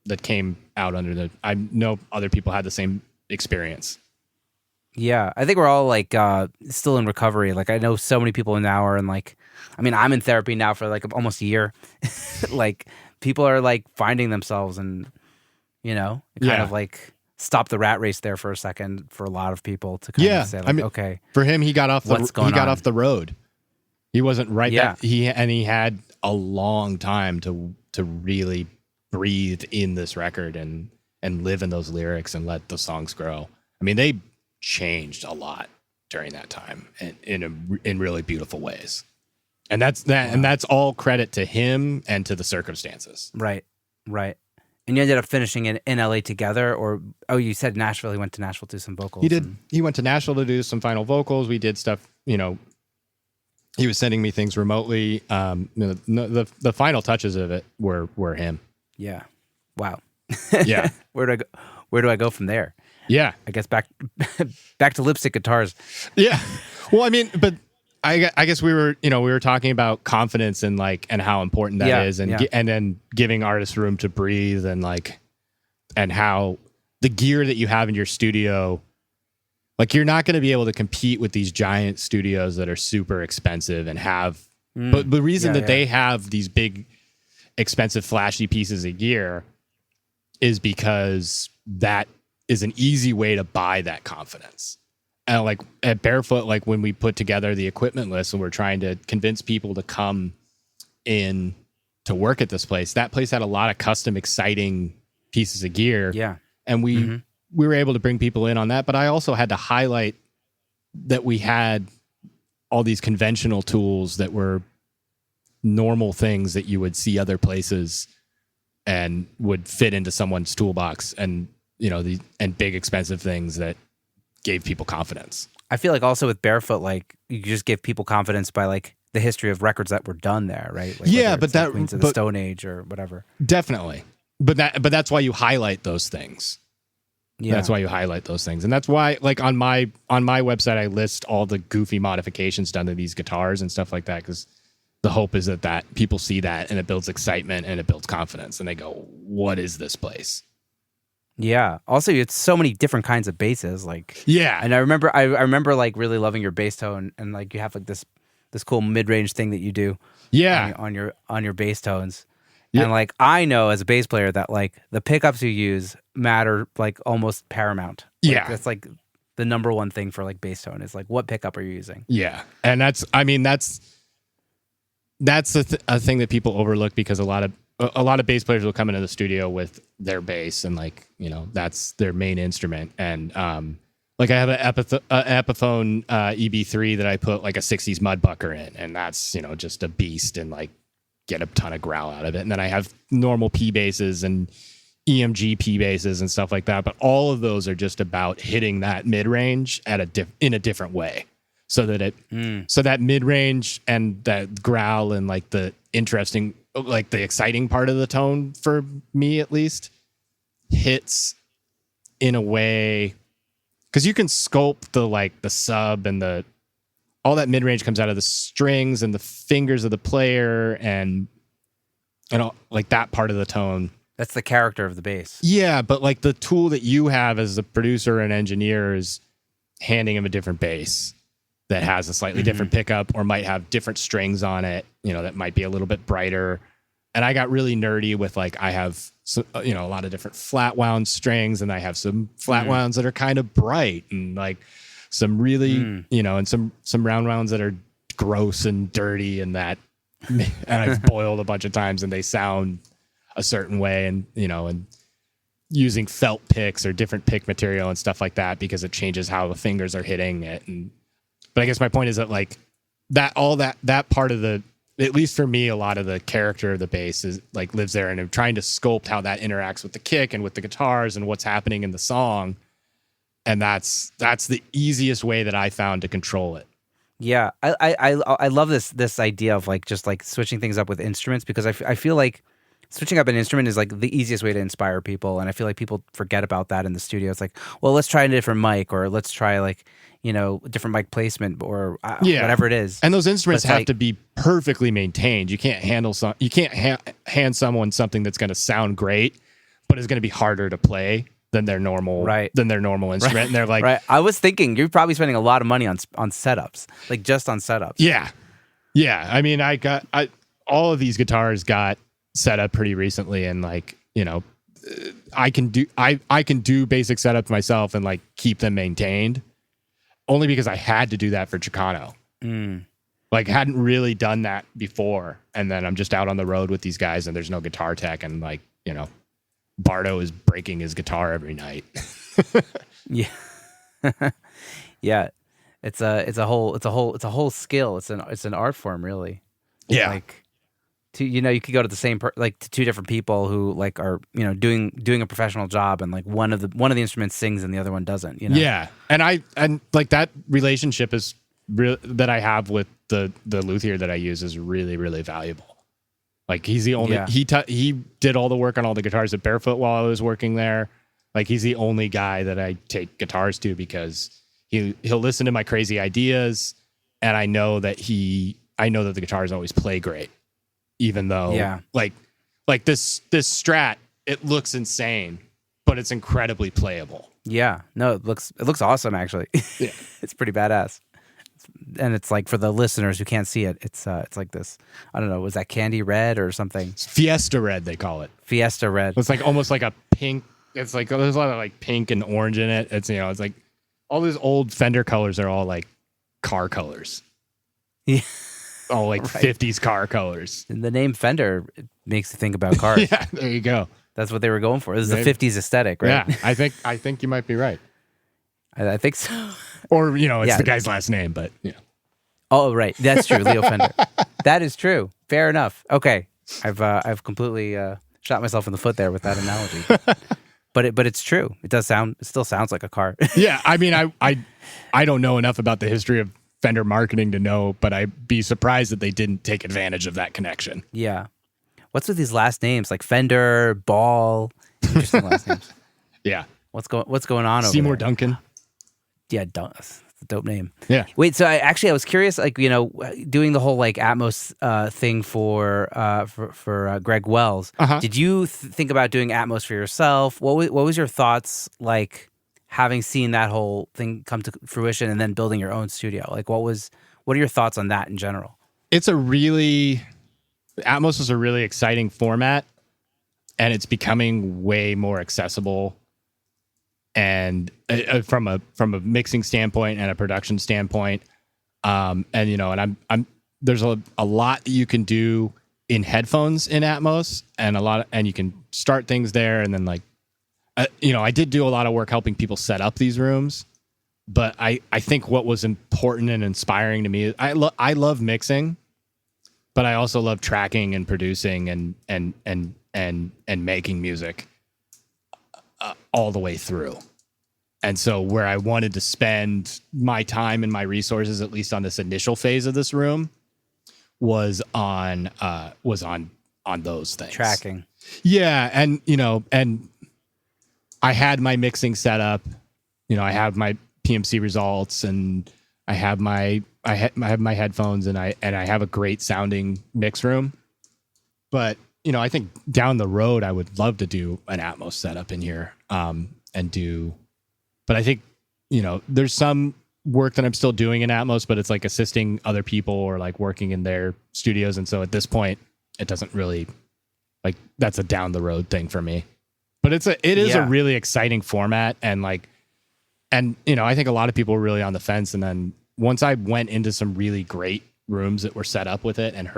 that came out I know other people had the same experience. Yeah, I think we're all like still in recovery. Like, I know so many people now are in, like, I mean, I'm in therapy now for like almost a year. Like, people are like finding themselves, and, you know, kind of like stop the rat race there for a second for a lot of people to kind of say, like, I mean, okay. For him, he got off the road. He wasn't right. Yeah. He had a long time to really breathe in this record and live in those lyrics and let the songs grow. I mean, they changed a lot during that time in really beautiful ways. And that's all credit to him and to the circumstances. Right. And you ended up finishing in LA together, or you said Nashville. He went to Nashville to do some vocals. He did. He went to Nashville to do some final vocals. We did stuff, you know. He was sending me things remotely. The final touches of it were him. Yeah. Wow. Yeah. Where do I go from there? Yeah. I guess back to lipstick guitars. Yeah. Well, I mean, but I guess we were talking about confidence and how important that is, and then giving artists room to breathe, and how the gear that you have in your studio, like, you're not going to be able to compete with these giant studios that are super expensive and have, but the reason they have these big, expensive, flashy pieces of gear is because that is an easy way to buy that confidence. And like at Barefoot, like when we put together the equipment list and we're trying to convince people to come in to work at this place, that place had a lot of custom, exciting pieces of gear. Yeah. And we were able to bring people in on that. But I also had to highlight that we had all these conventional tools that were normal things that you would see other places and would fit into someone's toolbox, and, you know, and big expensive things that gave people confidence. I feel like also with Barefoot, like, you just give people confidence by like the history of records that were done there, right? Like, but that Queens of the Stone Age or whatever. Definitely. But that's why you highlight those things. Yeah. That's why you highlight those things. And that's why, like, on my website, I list all the goofy modifications done to these guitars and stuff like that, because the hope is that people see that and it builds excitement and it builds confidence, and they go, what is this place? Yeah. Also, it's so many different kinds of basses. Like, yeah. And I remember like really loving your bass tone, and like you have like this cool mid-range thing that you do. Yeah. On your bass tones. Yeah. And like, I know as a bass player that like the pickups you use matter like almost paramount. Like, yeah. That's like the number one thing for like bass tone is like, what pickup are you using? Yeah. And that's a thing that people overlook, because a lot of bass players will come into the studio with their bass and like, you know, that's their main instrument. And like I have an Epiphone EB3 that I put like a 60s Mudbucker in, and that's, you know, just a beast and like get a ton of growl out of it. And then I have normal P basses and EMG P basses and stuff like that. But all of those are just about hitting that mid range in a different way, so that so that mid range and that growl and like the interesting, like the exciting part of the tone, for me at least, hits in a way, because you can sculpt the sub and all that mid range comes out of the strings and the fingers of the player and all, like that part of the tone. That's the character of the bass. Yeah, but like the tool that you have as a producer and engineer is handing him a different bass that has a slightly different pickup or might have different strings on it, you know, that might be a little bit brighter. And I got really nerdy with like, I have, you know, a lot of different flat wound strings, and I have some flat wounds that are kind of bright, and like some really, you know, and some round wounds that are gross and dirty, and that, and I've boiled a bunch of times and they sound a certain way, and, you know, and using felt picks or different pick material and stuff like that, because it changes how the fingers are hitting it. But I guess my point is that like that part of the, at least for me, a lot of the character of the bass is like lives there, and I'm trying to sculpt how that interacts with the kick and with the guitars and what's happening in the song. And that's the easiest way that I found to control it. Yeah, I love this idea of like just like switching things up with instruments, because I feel like switching up an instrument is like the easiest way to inspire people, and I feel like people forget about that in the studio. It's like, well, let's try a different mic, or let's try like, you know, different mic placement, or whatever it is. And those instruments have to be perfectly maintained. You can't hand someone something that's going to sound great, but is going to be harder to play than their normal instrument. And they're like, right. I was thinking you're probably spending a lot of money on setups, like just on setups. Yeah. I mean, all of these guitars got set up pretty recently, and like, you know, I can do basic setups myself and like keep them maintained, only because I had to do that for Chicano. Like, hadn't really done that before, and then I'm just out on the road with these guys, and there's no guitar tech, and like, you know, Bardo is breaking his guitar every night. Yeah. Yeah. It's a whole skill. It's an art form, really. Yeah. Like, you know, you could go to the same to two different people who like are, you know, doing a professional job, and like one of the instruments sings and the other one doesn't, you know. Yeah. And like that relationship is that I have with the luthier that I use is really, really valuable. Like, he's the only he did all the work on all the guitars at Barefoot while I was working there. Like, he's the only guy that I take guitars to, because he'll listen to my crazy ideas, and I know that the guitars always play great. Even though, like this Strat, it looks insane, but it's incredibly playable. Yeah, no, it looks awesome, actually. Yeah, it's pretty badass. And it's like, for the listeners who can't see it, it's like this. I don't know, was that candy red or something? It's Fiesta red, they call it. Fiesta red. It's like almost like a pink. It's like there's a lot of like pink and orange in it. It's, you know, it's like all these old Fender colors are all like car colors. Yeah. All like 50s car colors. And the name Fender, it makes you think about cars. Yeah, there you go. That's what they were going for. This is the 50s aesthetic, right? Yeah, I think you might be right. I think so. Or, you know, it's the guy's last name, but yeah. Oh, right. That's true. Leo Fender. That is true. Fair enough. Okay. I've completely shot myself in the foot there with that analogy. But it's true. It still sounds like a car. Yeah. I mean, I don't know enough about the history of Fender marketing to know, but I'd be surprised that they didn't take advantage of that connection. Yeah. What's with these last names, like Fender, Ball? Interesting last names. Yeah. What's going on over Seymour there? Duncan. Yeah, that's a dope name. Yeah. Wait, so I was curious, like, you know, doing the whole like Atmos thing for Greg Wells. Did you think about doing Atmos for yourself? What was your thoughts like, having seen that whole thing come to fruition and then building your own studio? Like, what are your thoughts on that in general? Atmos is a really exciting format, and it's becoming way more accessible. and from a mixing standpoint and a production standpoint. And I'm there's a lot that you can do in headphones in Atmos, and you can start things there, and then I did do a lot of work helping people set up these rooms. But I think what was important and inspiring to me is I love mixing, but I also love tracking and producing and making music all the way through. And so where I wanted to spend my time and my resources, at least on this initial phase of this room, was on those things. Tracking. Yeah, and I had my mixing set up. I have my PMC results, and I have my headphones, and I have a great sounding mix room. But I think down the road I would love to do an Atmos setup in here, but I think there's some work that I'm still doing in Atmos, but it's like assisting other people or like working in their studios, and so at this point it doesn't really, like, that's a down the road thing for me. But it is a really exciting format, and I think a lot of people were really on the fence, and then once I went into some really great rooms that were set up with it and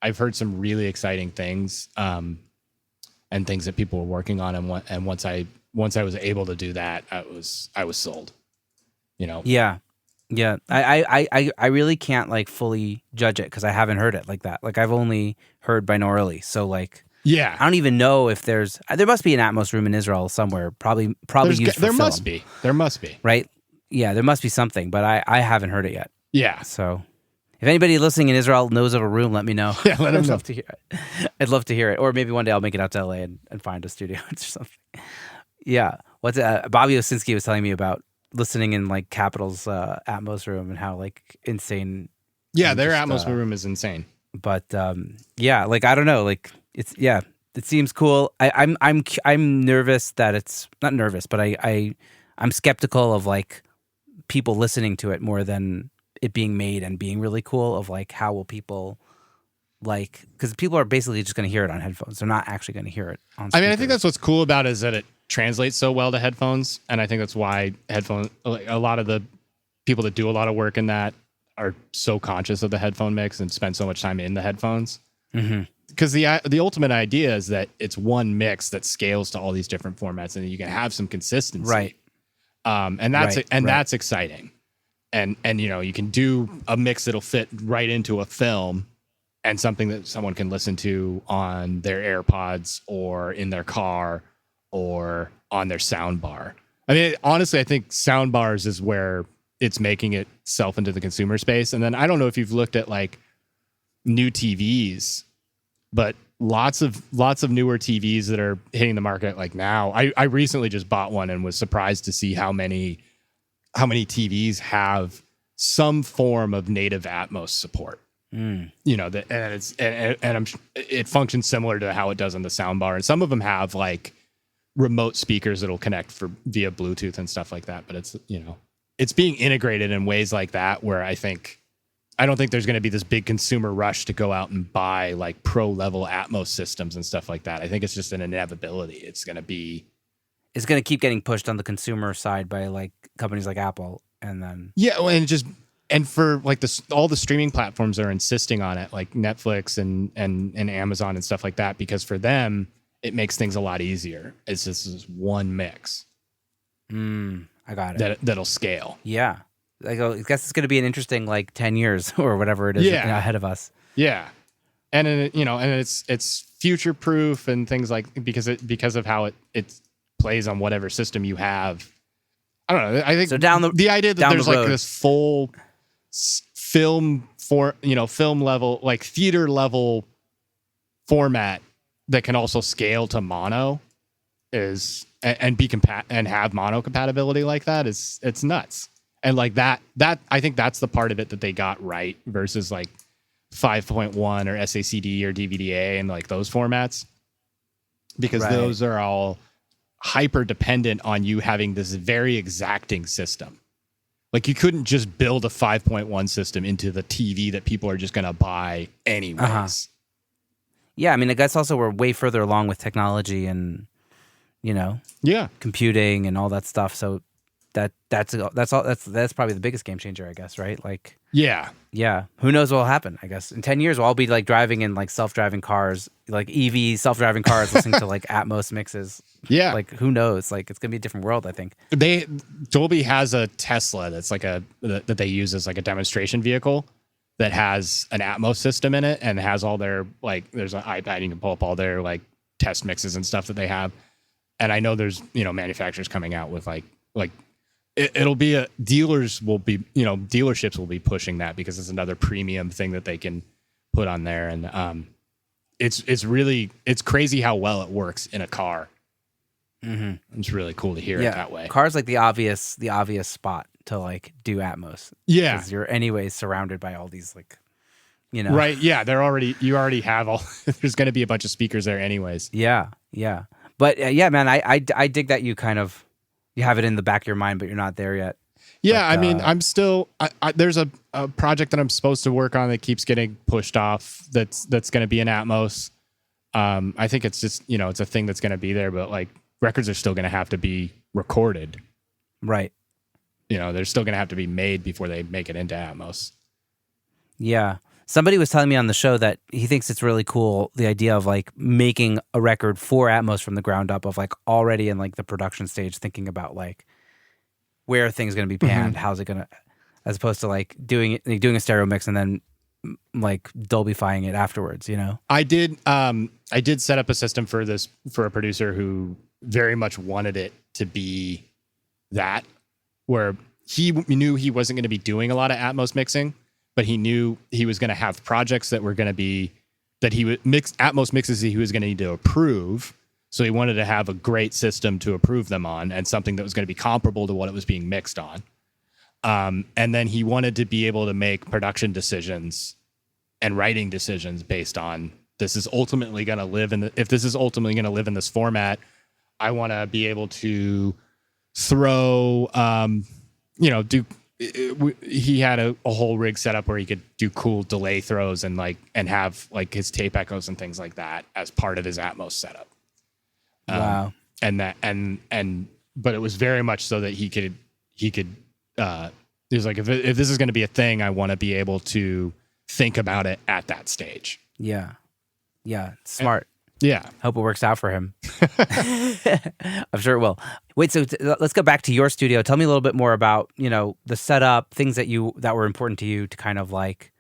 I've heard some really exciting things, and things that people were working on, and once I was able to do that, I was sold. Yeah. I really can't fully judge it because I haven't heard it like that. Like, I've only heard binaurally, so I don't even know if there must be an Atmos room in Israel somewhere. Probably used for film. There must be. Right? Yeah, there must be something, but I haven't heard it yet. Yeah. So if anybody listening in Israel knows of a room, let me know. Yeah, let them know. I'd love to hear it. Or maybe one day I'll make it out to LA and find a studio or something. Yeah. Bobby Osinski was telling me about listening in Capitol's Atmos room and how insane. Yeah, their Atmos room is insane. But I don't know. It seems cool. I'm nervous that it's not nervous, but I'm skeptical of people listening to it more than it being made and being really cool. Of how will people because people are basically just going to hear it on headphones. They're not actually going to hear it on speakers. I think that's what's cool about it, is that it translates so well to headphones, and I think that's why a lot of the people that do a lot of work in that are so conscious of the headphone mix and spend so much time in the headphones. Mm-hmm. Because the ultimate idea is that it's one mix that scales to all these different formats, and you can have some consistency, right? That's exciting, and you can do a mix that'll fit right into a film, and something that someone can listen to on their AirPods or in their car or on their sound bar. I mean, honestly, I think sound bars is where it's making itself into the consumer space. And then I don't know if you've looked at new TVs, but lots of newer TVs that are hitting the market now. I recently just bought one and was surprised to see how many TVs have some form of native Atmos support. It functions similar to how it does on the soundbar, and some of them have remote speakers that'll connect via Bluetooth and stuff like that. But it's being integrated in ways like that where I don't think there's going to be this big consumer rush to go out and buy pro level Atmos systems and stuff like that. I think it's just an inevitability. It's going to keep getting pushed on the consumer side by companies like Apple, and then and for all the streaming platforms are insisting on it, like Netflix and Amazon and stuff like that, because for them it makes things a lot easier. It's just this one mix. I got it. That'll scale. Yeah. I guess it's going to be an interesting 10 years or whatever it is ahead of us. Yeah. And it's future proof and things because of how it plays on whatever system you have. I don't know. I think so the idea that there's this full film level, theater level format that can also scale to mono and have mono compatibility like that it's nuts. And that I think that's the part of it that they got right versus 5.1 or SACD or DVDA and those formats, because those are all hyper dependent on you having this very exacting system. You couldn't just build a 5.1 system into the TV that people are just going to buy anyways. Uh-huh. Yeah, I mean, I guess also we're way further along with technology, and Yeah. computing and all that stuff. So that's probably the biggest game changer, I guess, right? Like, Yeah. who knows what will happen? I guess in 10 years we'll all be like driving in like self-driving cars, like EV self-driving cars, listening to like Atmos mixes. Yeah. Like, who knows? Like, it's gonna be a different world, I think. Dolby has a Tesla that's like that they use as like a demonstration vehicle that has an Atmos system in it and has all their, like, there's an iPad, you can pull up all their like test mixes and stuff that they have. And I know there's, manufacturers coming out with like it'll be dealerships will be pushing that because it's another premium thing that they can put on there. And it's crazy how well it works in a car. Mm-hmm. It's really cool to hear it that way. Cars like the obvious spot to like do Atmos. Yeah. Because you're anyways surrounded by all these like, Right. Yeah. You already have there's going to be a bunch of speakers there anyways. Yeah. Yeah. But man, I dig that you have it in the back of your mind, but you're not there yet. Yeah, but, I mean, I'm still. There's a project that I'm supposed to work on that keeps getting pushed off. That's going to be in Atmos. I think it's just it's a thing that's going to be there, but like records are still going to have to be recorded. Right. They're still going to have to be made before they make it into Atmos. Yeah. Somebody was telling me on the show that he thinks it's really cool, the idea of like making a record for Atmos from the ground up, of like already in like the production stage, thinking about like where are things going to be panned, how's it going to, as opposed to like doing a stereo mix and then like Dolbyfying it afterwards. I did set up a system for a producer who very much wanted it to be that, where he knew he wasn't going to be doing a lot of Atmos mixing, but he knew he was going to have projects that were going to be that he would mix Atmos mixes he was going to need to approve. So he wanted to have a great system to approve them on and something that was going to be comparable to what it was being mixed on. And then he wanted to be able to make production decisions and writing decisions based on if this is ultimately going to live in this format. I want to be able to throw, he had a whole rig set up where he could do cool delay throws and have like his tape echoes and things like that as part of his Atmos setup. Wow. But it was very much so that he could he was like, if this is going to be a thing, I want to be able to think about it at that stage. Yeah. Smart. Yeah. Hope it works out for him. I'm sure it will. Wait, so let's go back to your studio. Tell me a little bit more about, the setup, things that were important to you to kind of like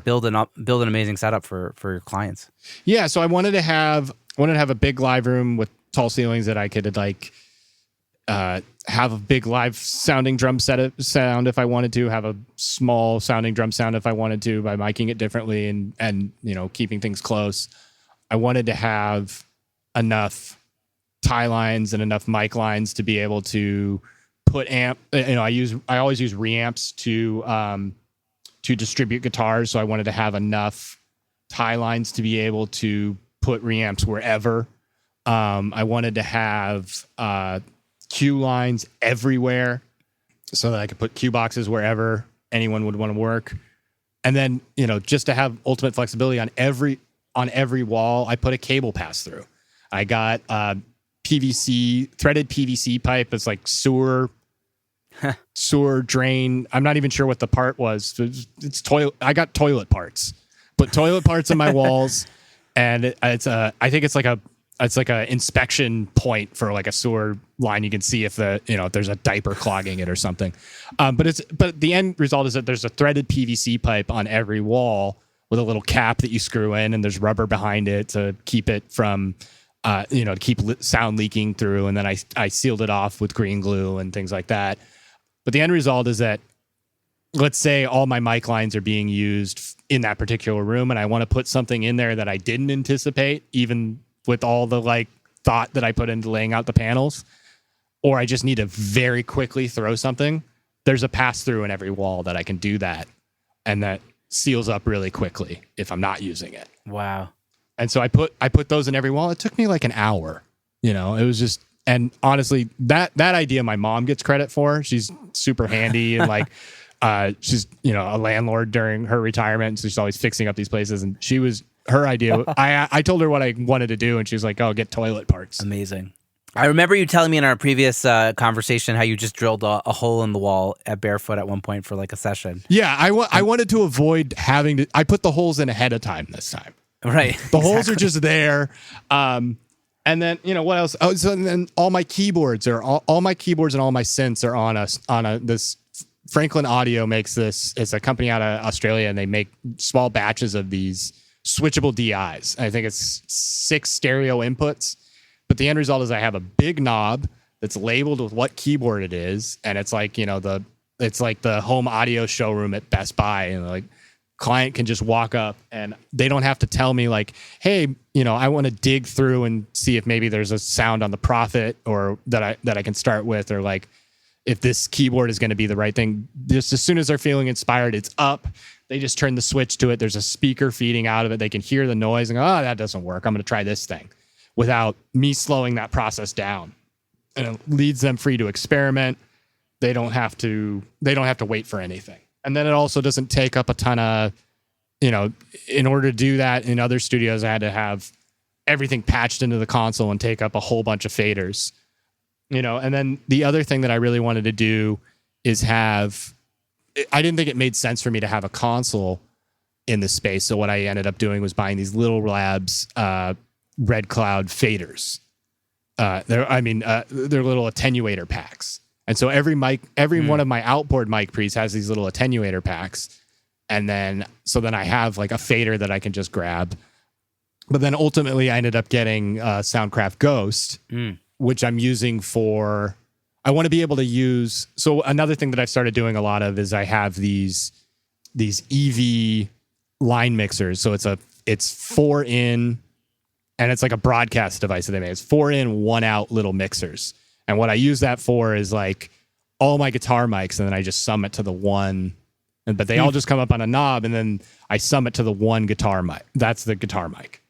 build an amazing setup for your clients. Yeah, so I wanted to have a big live room with tall ceilings that I could like have a big live sounding drum sound if I wanted to, have a small sounding drum sound if I wanted to, by miking it differently and keeping things close. I wanted to have enough tie lines and enough mic lines to be able to put amp. I always use reamps to distribute guitars. So I wanted to have enough tie lines to be able to put reamps wherever. I wanted to have cue lines everywhere so that I could put cue boxes wherever anyone would want to work. And then, just to have ultimate flexibility on every wall, I put a cable pass through. I got threaded PVC pipe. It's like sewer drain. I'm not even sure what the part was. It's toilet. I got toilet parts. Put toilet parts in my walls, and I think it's like a inspection point for like a sewer line. You can see if if there's a diaper clogging it or something. But the end result is that there's a threaded PVC pipe on every wall with a little cap that you screw in, and there's rubber behind it to keep it from, to keep sound leaking through. And then I sealed it off with green glue and things like that. But the end result is that, let's say all my mic lines are being used in that particular room, and I want to put something in there that I didn't anticipate, even with all the like thought that I put into laying out the panels, or I just need to very quickly throw something. There's a pass through in every wall that I can do that, and that seals up really quickly if I'm not using it. Wow. And so I put those in every wall. It took me like an hour. It was just, and honestly, that idea my mom gets credit for. She's super handy and like she's a landlord during her retirement, so she's always fixing up these places. And her idea. I told her what I wanted to do, and she was like, "Oh, get toilet parts." Amazing. I remember you telling me in our previous conversation how you just drilled a hole in the wall at Barefoot at one point for like a session. Yeah, I wanted to avoid having to. I put the holes in ahead of time this time. Right. The holes are just there. And then what else? Oh, so then all my keyboards and all my synths are on this. Franklin Audio makes this. It's a company out of Australia, and they make small batches of these switchable DIs. I think it's 6 stereo inputs. But the end result is I have a big knob that's labeled with what keyboard it is, and it's like it's like the home audio showroom at Best Buy, and like client can just walk up and they don't have to tell me like, hey, I want to dig through and see if maybe there's a sound on the Prophet or that I can start with, or like if this keyboard is going to be the right thing. Just as soon as they're feeling inspired, it's up. They just turn the switch to it. There's a speaker feeding out of it. They can hear the noise and go, oh, that doesn't work. I'm going to try this thing, without me slowing that process down. And it leaves them free to experiment. They don't have to wait for anything. And then it also doesn't take up a ton of, in order to do that in other studios, I had to have everything patched into the console and take up a whole bunch of faders. And then the other thing that I really wanted to do is I didn't think it made sense for me to have a console in this space. So what I ended up doing was buying these Little Labs Red Cloud faders. They're little attenuator packs. And so every one of my outboard mic pre's has these little attenuator packs. And then I have like a fader that I can just grab. But then ultimately I ended up getting Soundcraft Ghost, which I'm using I want to be able to use. So another thing that I've started doing a lot of is I have these EV line mixers. So it's 4 in, and it's like a broadcast device that they made. It's 4 in, 1 out little mixers. And what I use that for is like all my guitar mics, and then I just sum it to the one. But they all just come up on a knob, and then I sum it to the one guitar mic. That's the guitar mic.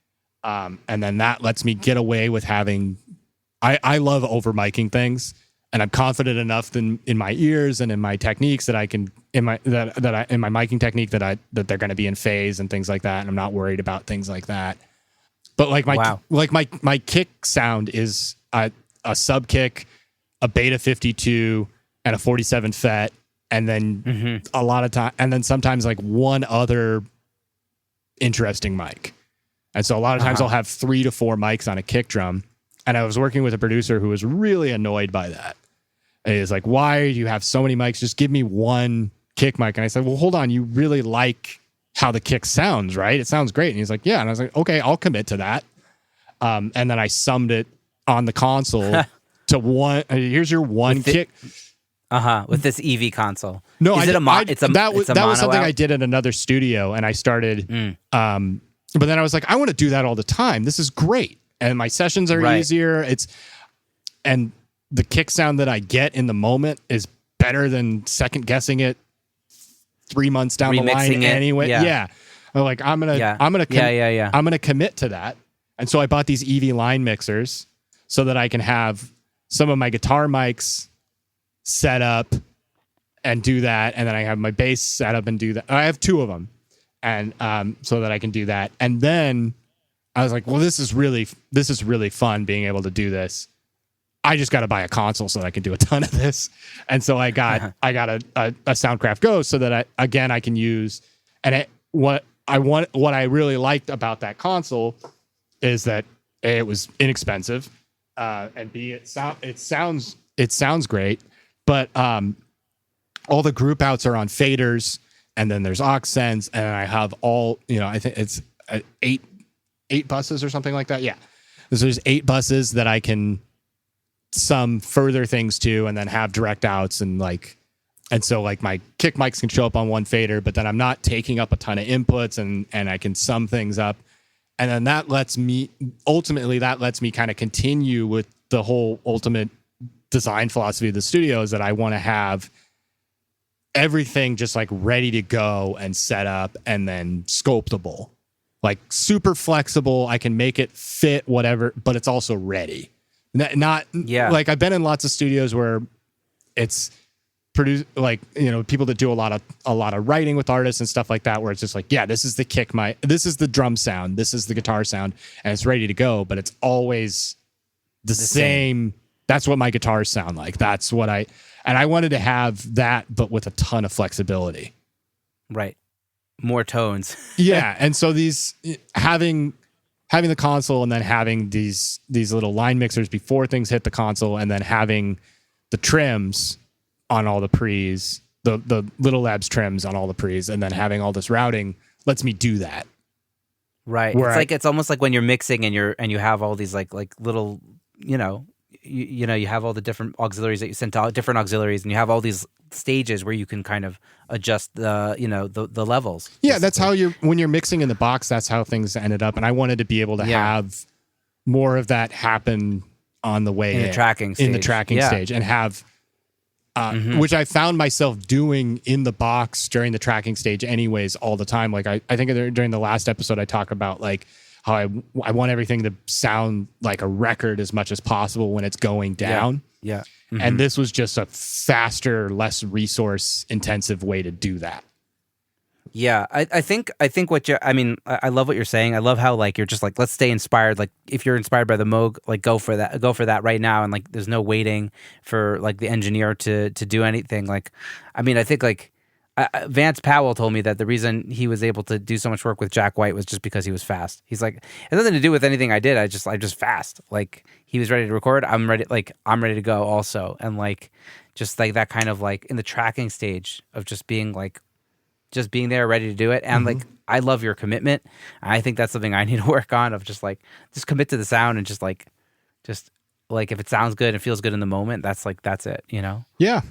And then that lets me get away with having. I love over miking things, and I'm confident enough in my ears and in my techniques that I can in my miking technique that they're going to be in phase and things like that. And I'm not worried about things like that. But like my kick sound is a sub kick, a Beta 52, and a 47 FET, and then a lot of time, and then sometimes like one other interesting mic. And so a lot of times I'll have 3 to 4 mics on a kick drum. And I was working with a producer who was really annoyed by that. And he was like, why do you have so many mics? Just give me one kick mic. And I said, well, hold on. You really like how the kick sounds, right? It sounds great. And he's like, yeah. And I was like, okay, I'll commit to that. And then I summed it on the console to one. Here's your one kick. With this EV console. No, that was something I did in another studio, and I started. But then I was like, I want to do that all the time. This is great, and my sessions are easier. And the kick sound that I get in the moment is better than second guessing it 3 months down the line anyway. Yeah. I'm like, I'm gonna commit to that. And so I bought these EV line mixers so that I can have some of my guitar mics set up and do that, and then I have my bass set up and do that. I have 2 of them, and so that I can do that. And then I was like, well, this is really fun being able to do this. I just got to buy a console so that I can do a ton of this. And so I got a Soundcraft Ghost so that I can use. And what I really liked about that console is that A, it was inexpensive, and B, it sounds great. But all the group outs are on faders, and then there's aux sends, and I have all, I think it's 8 buses or something like that. Yeah. So there's 8 buses that I can sum further things to, and then have direct outs, and so my kick mics can show up on one fader, but then I'm not taking up a ton of inputs, and I can sum things up. And then that lets me kind of continue with the whole ultimate design philosophy of the studio, is that I want to have everything just like ready to go and set up, and then sculptable, like super flexible. I can make it fit whatever, but it's also ready. Like I've been in lots of studios where it's produced, like, people that do a lot of writing with artists and stuff like that, where it's just like, yeah, this is the kick mic, this is the drum sound, this is the guitar sound, and it's ready to go, but it's always the same. That's what my guitars sound like. That's what I wanted to have that, but with a ton of flexibility. Right. More tones. Yeah. And so these having the console and then having these little line mixers before things hit the console, and then having the trims on all the pre's, the Little Labs trims on all the pre's, and then having all this routing lets me do that. Right. It's almost like when you're mixing and you have all these like little, you have all the different auxiliaries that you send to different auxiliaries, and you have all these stages where you can kind of adjust the levels. Yeah, that's how when you're mixing in the box, that's how things ended up. And I wanted to be able to have more of that happen on the way in the tracking stage, and have which I found myself doing in the box during the tracking stage anyways all the time. Like I think during the last episode I talked about like how I want everything to sound like a record as much as possible when it's going down. Yeah. Mm-hmm. And this was just a faster, less resource intensive way to do that. Yeah, I think I love what you're saying. I love how like you're just like, let's stay inspired. Like if you're inspired by the Moog, like go for that right now. And like there's no waiting for like the engineer to do anything. Like, I mean, I think like Vance Powell told me that the reason he was able to do so much work with Jack White was just because he was fast. He's like, it has nothing to do with anything I did. I just fast. Like he was ready to record. I'm ready to go also. And like, just like that kind of like in the tracking stage of just being there ready to do it. And like, I love your commitment. I think that's something I need to work on, of just commit to the sound, and just like if it sounds good and feels good in the moment, that's it, Yeah.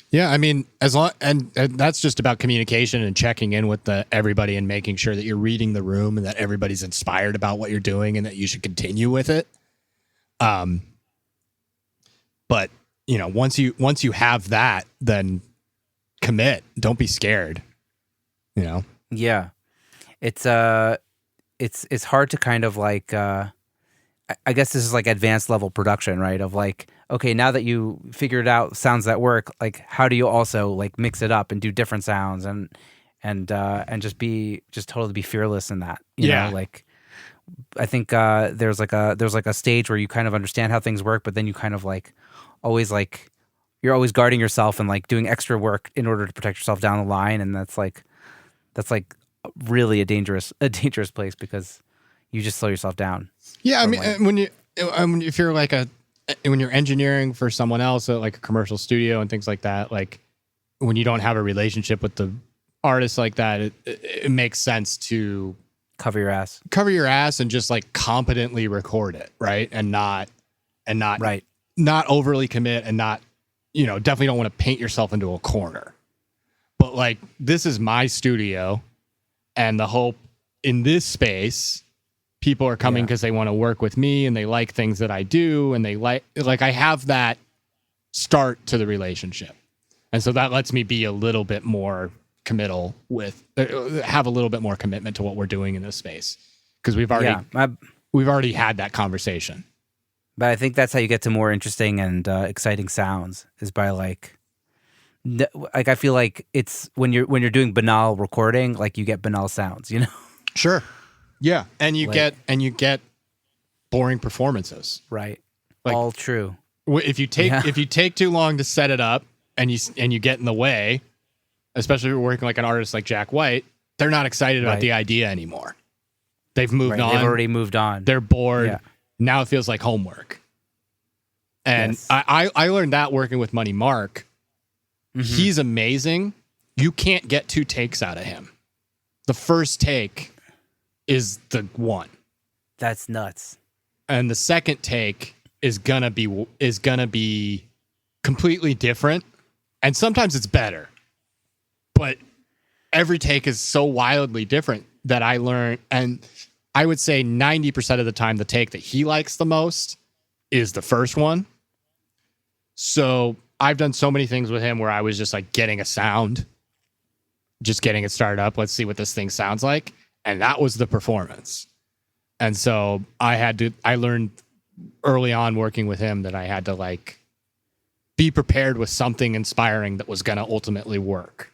Yeah, I mean, as long and that's just about communication and checking in with everybody and making sure that you're reading the room and that everybody's inspired about what you're doing and that you should continue with it. But once you have that, then commit. Don't be scared. Yeah, it's hard to kind of like. I guess this is like advanced level production, right? Of like, okay, now that you figured out sounds that work, like how do you also like mix it up and do different sounds and just totally be fearless in that, you know? Like, I think there's like a stage where you kind of understand how things work, but then you kind of like always like you're always guarding yourself and like doing extra work in order to protect yourself down the line, and that's like really a dangerous place because you just slow yourself down. Yeah, I mean, if you're like when you're engineering for someone else at like a commercial studio and things like that, like when you don't have a relationship with the artist like that, it makes sense to cover your ass and just like competently record it, right? And not right. Not overly commit, and not, definitely don't want to paint yourself into a corner. But like, this is my studio, and the hope in this space, people are coming because they want to work with me and they like things that I do, and they like I have that start to the relationship. And so that lets me be a little bit more committal have a little bit more commitment to what we're doing in this space, because we've already had that conversation. But I think that's how you get to more interesting and exciting sounds, is by like I feel like it's when you're doing banal recording, like you get banal sounds, Sure. Yeah, and you get boring performances. Right. Like, all true. If you take too long to set it up and you get in the way, especially if you're working like an artist like Jack White, they're not excited about the idea anymore. They've moved on. They've already moved on. They're bored. Yeah. Now it feels like homework. And yes. I learned that working with Money Mark. Mm-hmm. He's amazing. You can't get 2 takes out of him. The first take is the one. That's nuts. And the second take is gonna be completely different. And sometimes it's better. But every take is so wildly different that I learned, and I would say 90% of the time the take that he likes the most is the first one. So I've done so many things with him where I was just like getting a sound, just getting it started up. Let's see what this thing sounds like. And that was the performance. And so I learned early on working with him that I had to like be prepared with something inspiring that was going to ultimately work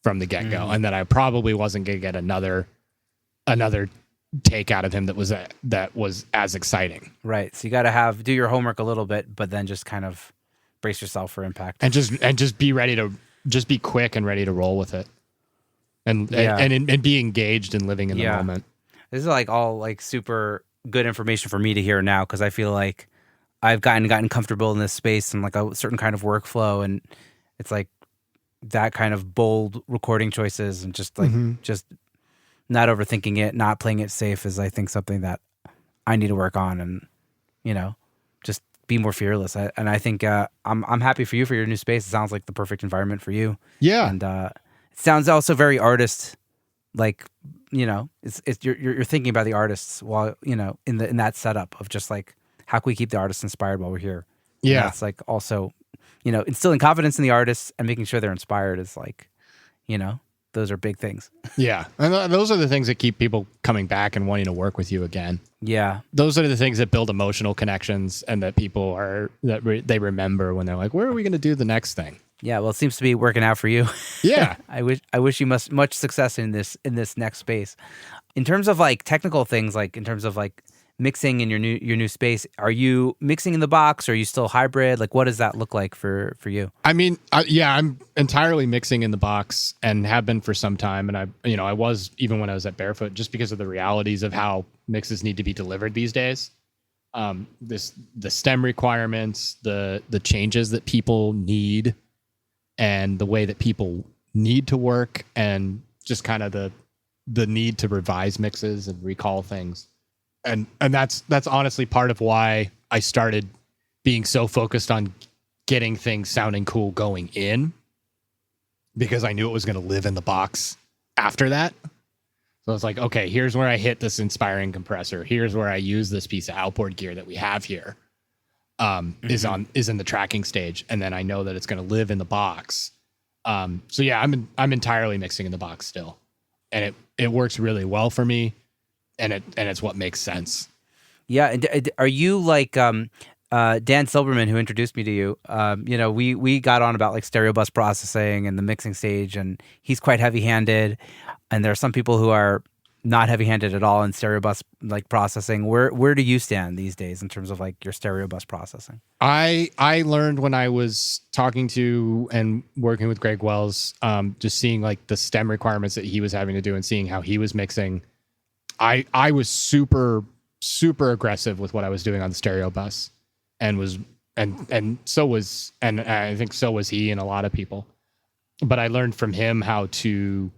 from the get-go. And that I probably wasn't going to get another take out of him that was as exciting. Right. So you got to do your homework a little bit, but then just kind of brace yourself for impact. And just be ready to just be quick and ready to roll with it. And be engaged and living in the moment. This is like all like super good information for me to hear now, because I feel like I've gotten comfortable in this space and like a certain kind of workflow, and it's like that kind of bold recording choices and just like just not overthinking it, not playing it safe is, I think, something that I need to work on, and just be more fearless. And I think I'm happy for you for your new space. It sounds like the perfect environment for you. Yeah, and it sounds also very artist, like it's you're thinking about the artists while in that setup of just like, how can we keep the artists inspired while we're here? Yeah, and that's like also instilling confidence in the artists and making sure they're inspired is like those are big things. Yeah. And those are the things that keep people coming back and wanting to work with you again. Yeah. Those are the things that build emotional connections and that people they remember when they're like, where are we going to do the next thing? Yeah. Well, it seems to be working out for you. Yeah. I wish you much success in this next space. In terms of like technical things, like in terms of like mixing in your new space, are you mixing in the box, or are you still hybrid? Like, what does that look like for you? I mean, I'm entirely mixing in the box and have been for some time. And I was, even when I was at Barefoot, just because of the realities of how mixes need to be delivered these days. The stem requirements, the changes that people need, and the way that people need to work, and just kind of the need to revise mixes and recall things. And that's honestly part of why I started being so focused on getting things sounding cool going in, because I knew it was going to live in the box after that. So it's like, okay, here's where I hit this inspiring compressor. Here's where I use this piece of outboard gear that we have here, is in the tracking stage. And then I know that it's going to live in the box. So yeah, I'm entirely mixing in the box still, and it works really well for me. And it's what makes sense. Yeah. And are you like Dan Silberman, who introduced me to you? We got on about like stereo bus processing and the mixing stage, and he's quite heavy-handed. And there are some people who are not heavy-handed at all in stereo bus like processing. Where do you stand these days in terms of like your stereo bus processing? I learned when I was talking to and working with Greg Wells, just seeing like the stem requirements that he was having to do and seeing how he was mixing. I was super, super aggressive with what I was doing on the stereo bus, and I think so was he and a lot of people. But I learned from him how to,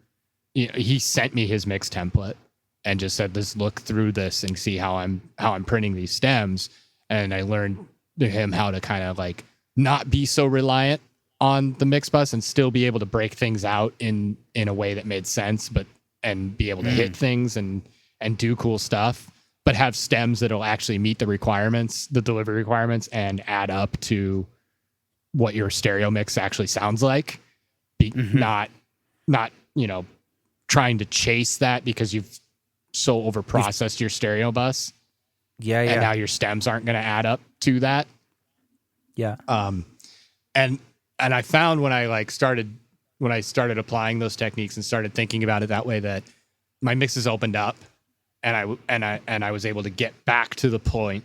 he sent me his mix template and just said, let's look through this and see how I'm printing these stems. And I learned to him how to kind of like not be so reliant on the mix bus and still be able to break things out in a way that made sense, and be able to hit things and do cool stuff, but have stems that'll actually meet the requirements, the delivery requirements, and add up to what your stereo mix actually sounds like. Not trying to chase that because you've so overprocessed your stereo bus. Yeah. And now your stems aren't going to add up to that. Yeah. And I found when I started applying those techniques and started thinking about it that way, that my mixes opened up. And I was able to get back to the point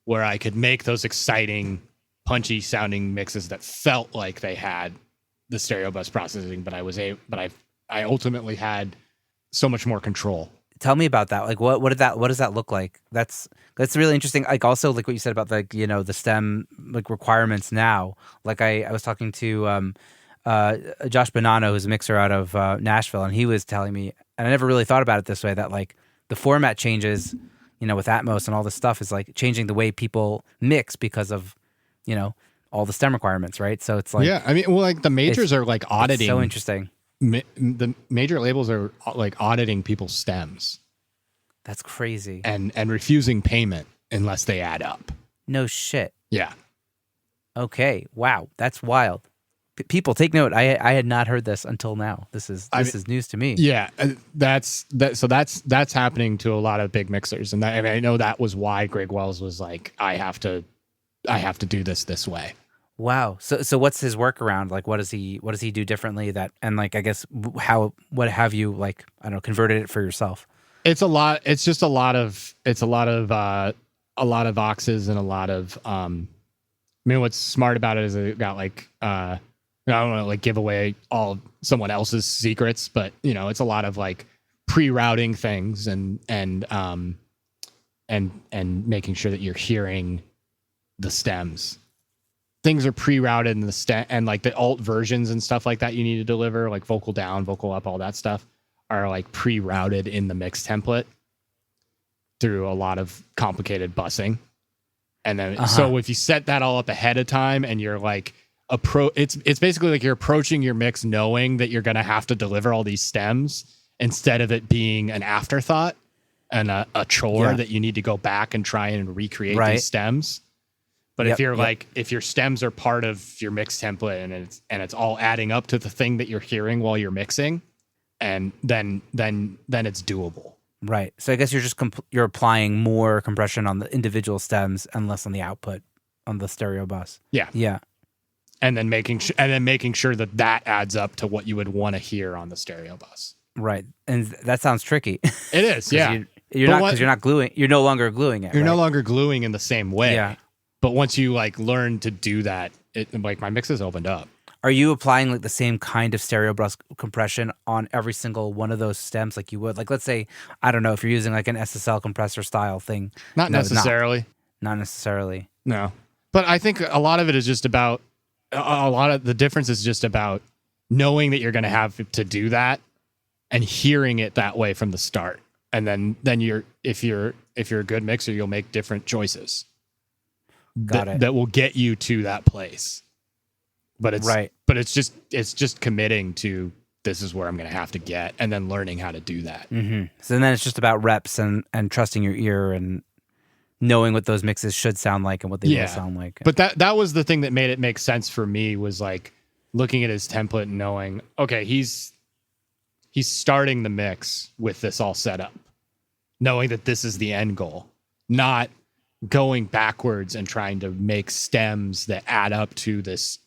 where I could make those exciting, punchy sounding mixes that felt like they had the stereo bus processing, but I ultimately had so much more control. Tell me about that. Like, what does that look like? That's really interesting. Like, also like what you said about like the stem like requirements now. Like I was talking to Josh Bonanno, who's a mixer out of Nashville, and he was telling me, and I never really thought about it this way, that like the format changes, with Atmos and all this stuff is like changing the way people mix because of, all the stem requirements, right? So it's like, yeah, I mean, well, like the majors are like auditing. It's so interesting. The major labels are like auditing people's stems. That's crazy. And refusing payment unless they add up. No shit. Yeah. Okay. Wow. That's wild. People take note. I had not heard this until now. This is news to me. Yeah, that's happening to a lot of big mixers, and I know that was why Greg Wells was like, I have to do this way. Wow. So what's his workaround? Like, what does he do differently? And like, I guess what have you like, I don't know, converted it for yourself? It's a lot. It's just a lot of boxes and a lot of I mean, what's smart about it is it got like I don't want to like give away all someone else's secrets, but you know, it's a lot of like pre-routing things and making sure that you're hearing the stems. Things are pre-routed in the stem, and like the alt versions and stuff like that you need to deliver, like vocal down, vocal up, all that stuff are like pre-routed in the mix template through a lot of complicated bussing. And then so if you set that all up ahead of time and you're like it's basically like you're approaching your mix knowing that you're going to have to deliver all these stems instead of it being an afterthought and a chore that you need to go back and try and recreate these stems. But if you're like, if your stems are part of your mix template and it's all adding up to the thing that you're hearing while you're mixing, and then it's doable. Right. So I guess you're just you're applying more compression on the individual stems and less on the output on the stereo bus. Yeah. Yeah. And then making sure that adds up to what you would want to hear on the stereo bus. Right. And that sounds tricky. It is. Yeah. You're not gluing. You're no longer gluing it. You're no longer gluing in the same way. Yeah. But once you like learn to do that, it like my mixes opened up. Are you applying like the same kind of stereo bus compression on every single one of those stems like you would? Like, let's say, I don't know, if you're using like an SSL compressor style thing. Not necessarily. Not necessarily. No. But I think a lot of it is just about, a lot of the difference is just about knowing that you're going to have to do that and hearing it that way from the start. And then if you're a good mixer, you'll make different choices. That will get you to that place. But it's just committing to this is where I'm going to have to get, and then learning how to do that. Mm-hmm. So then it's just about reps and trusting your ear and knowing what those mixes should sound like and what they will sound like. But that was the thing that made it make sense for me, was like looking at his template and knowing, okay, he's starting the mix with this all set up, knowing that this is the end goal, not going backwards and trying to make stems that add up to this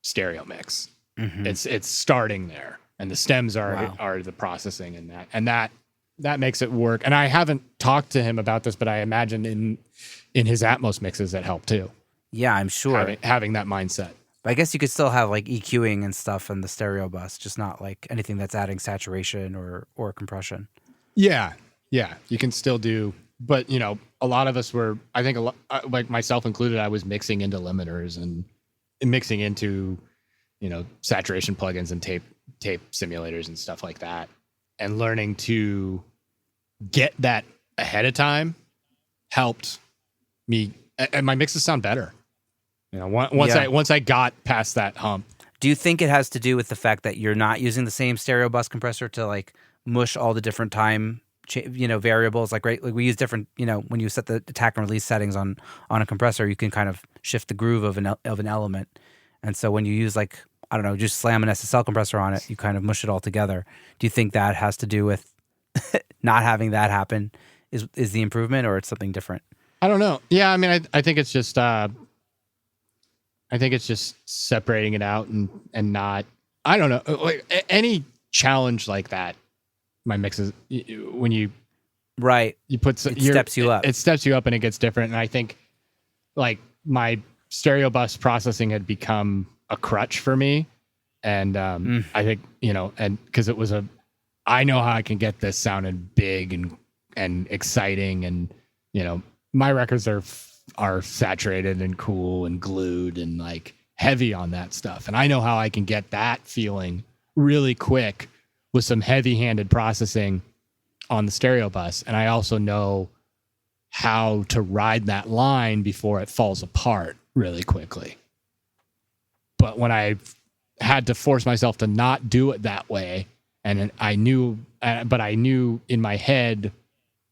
stereo mix. Mm-hmm. It's starting there, and the stems are the processing and that makes it work. And I haven't talked to him about this, but I imagine in his Atmos mixes that help too. Yeah, I'm sure having that mindset. But I guess you could still have like EQing and stuff in the stereo bus, just not like anything that's adding saturation or compression. Yeah, you can still do. But you know, a lot of us were, I think, like myself included, I was mixing into limiters and mixing into, you know, saturation plugins and tape simulators and stuff like that, and learning to get that ahead of time helped me, and my mixes sound better. You know, once I got past that hump. Do you think it has to do with the fact that you're not using the same stereo bus compressor to like mush all the different time variables? Like, right, like we use different, when you set the attack and release settings on a compressor, you can kind of shift the groove of an element. And so when you use like, I don't know, just slam an SSL compressor on it, you kind of mush it all together. Do you think that has to do with not having that happen is the improvement, or it's something different? I don't know. Yeah, I mean, I think it's just separating it out and not, I don't know, like any challenge like that. My mixes, when you put it steps you up. It steps you up and it gets different. And I think like my stereo bus processing had become a crutch for me. And I think, and because it was I know how I can get this sounding big and exciting, and my records are saturated and cool and glued and like heavy on that stuff. And I know how I can get that feeling really quick with some heavy-handed processing on the stereo bus. And I also know how to ride that line before it falls apart really quickly. But when I had to force myself to not do it that way, and I knew in my head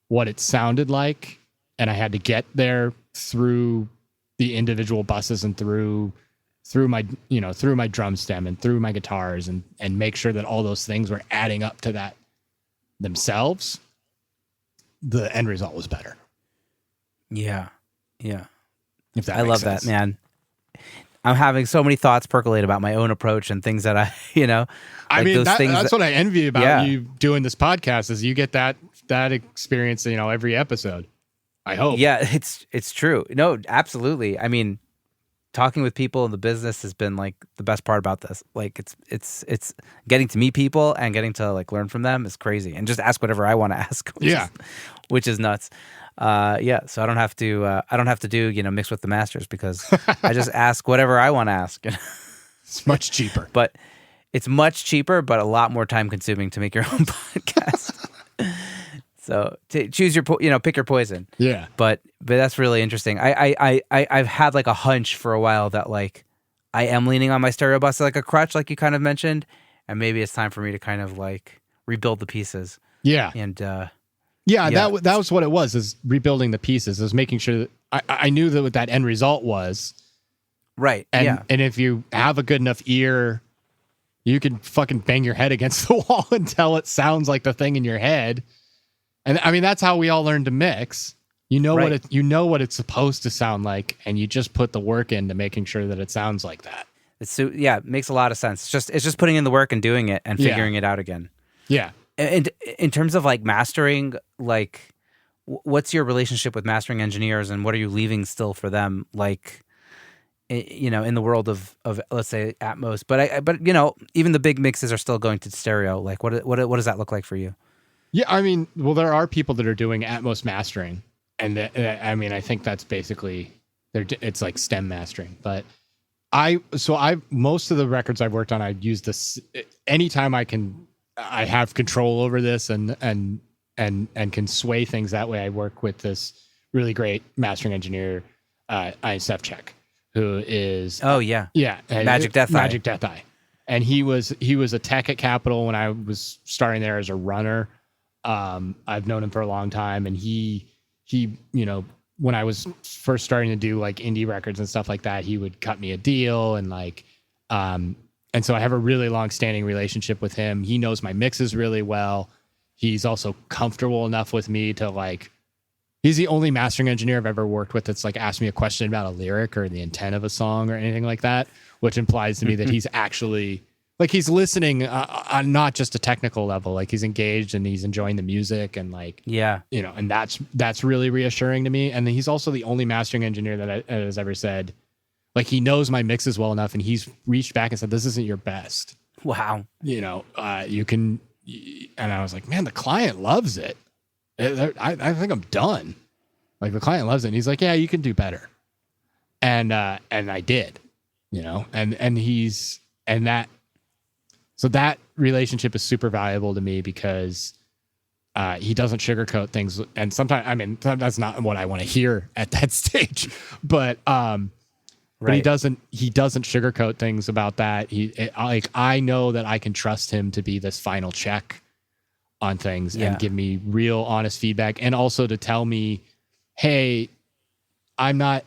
what it sounded like, and I had to get there through the individual buses and through my drum stem and through my guitars and make sure that all those things were adding up to that themselves, the end result was better. Yeah. If that I makes love sense. that, man. I'm having so many thoughts percolate about my own approach and things that I, I mean, those things that's what I envy about Yeah. you doing this podcast is you get that experience, every episode. I hope. Yeah, it's true. No, absolutely. I mean, talking with people in the business has been like the best part about this. Like it's getting to meet people and getting to like learn from them is crazy, and just ask whatever I want to ask. Which is nuts. So I don't have to do mix with the masters because I just ask whatever I want to ask. It's much cheaper, but it's much cheaper, but a lot more time consuming to make your own podcast. So choose your, pick your poison. Yeah. But that's really interesting. I've had like a hunch for a while that like I am leaning on my stereo bus like a crutch, like you kind of mentioned, and maybe it's time for me to kind of like rebuild the pieces. Yeah. And that was what it was, is rebuilding the pieces, is making sure that I knew that what that end result was. Right. And if you have a good enough ear, you can fucking bang your head against the wall until it sounds like the thing in your head. And I mean, that's how we all learn to mix. You know what it's supposed to sound like, and you just put the work into making sure that it sounds like that. It makes a lot of sense. It's just putting in the work and doing it and figuring it out again. Yeah. And in terms of like mastering, like what's your relationship with mastering engineers, and what are you leaving still for them? Like, in the world of let's say Atmos, but even the big mixes are still going to stereo. Like, what does that look like for you? Yeah, I mean, well, there are people that are doing Atmos mastering, and I think that's basically it's like stem mastering. But most of the records I've worked on, I use this anytime I have control over this and can sway things that way. I work with this really great mastering engineer, Isefchek, who is Magic Death Eye, and he was a tech at Capitol when I was starting there as a runner. I've known him for a long time, and he when I was first starting to do like indie records and stuff like that, he would cut me a deal, and and so I have a really long-standing relationship with him. He knows my mixes really well. He's also comfortable enough with me to he's the only mastering engineer I've ever worked with that's like asked me a question about a lyric or the intent of a song or anything like that, which implies to me that he's actually he's listening on not just a technical level, like he's engaged and he's enjoying the music and and that's really reassuring to me. And then he's also the only mastering engineer that has ever said, he knows my mixes well enough, and he's reached back and said, "This isn't your best." Wow. You can, and I was like, man, the client loves it. I think I'm done. Like, the client loves it. And he's like, yeah, you can do better. And I did, so that relationship is super valuable to me because he doesn't sugarcoat things. And sometimes, that's not what I want to hear at that stage, but he doesn't sugarcoat things about that. I know that I can trust him to be this final check on things and give me real honest feedback, and also to tell me, hey, I'm not,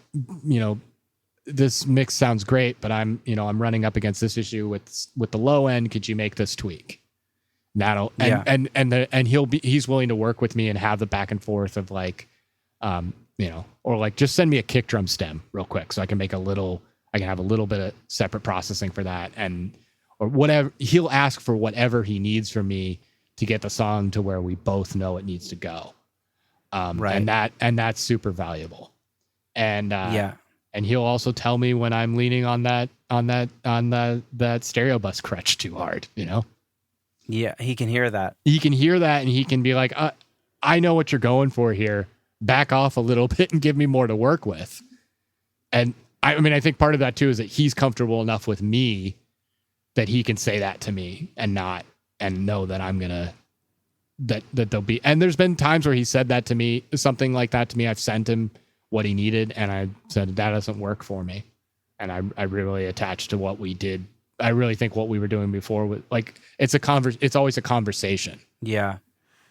this mix sounds great, but I'm running up against this issue with the low end. Could you make this tweak? He's willing to work with me and have the back and forth of or just send me a kick drum stem real quick so I can have a little bit of separate processing for that, or whatever. He'll ask for whatever he needs from me to get the song to where we both know it needs to go. And that's super valuable. And he'll also tell me when I'm leaning on that stereo bus crutch too hard, Yeah, he can hear that. He can hear that, and he can be like, I know what you're going for here. Back off a little bit and give me more to work with. And I think part of that too is that he's comfortable enough with me that he can say that to me and know that I'm gonna that there'll be. And there's been times where he said that to me, something like that to me. I've sent him what he needed, and I said that doesn't work for me. And I really attached to what we did. I really think what we were doing before was it's always a conversation. Yeah.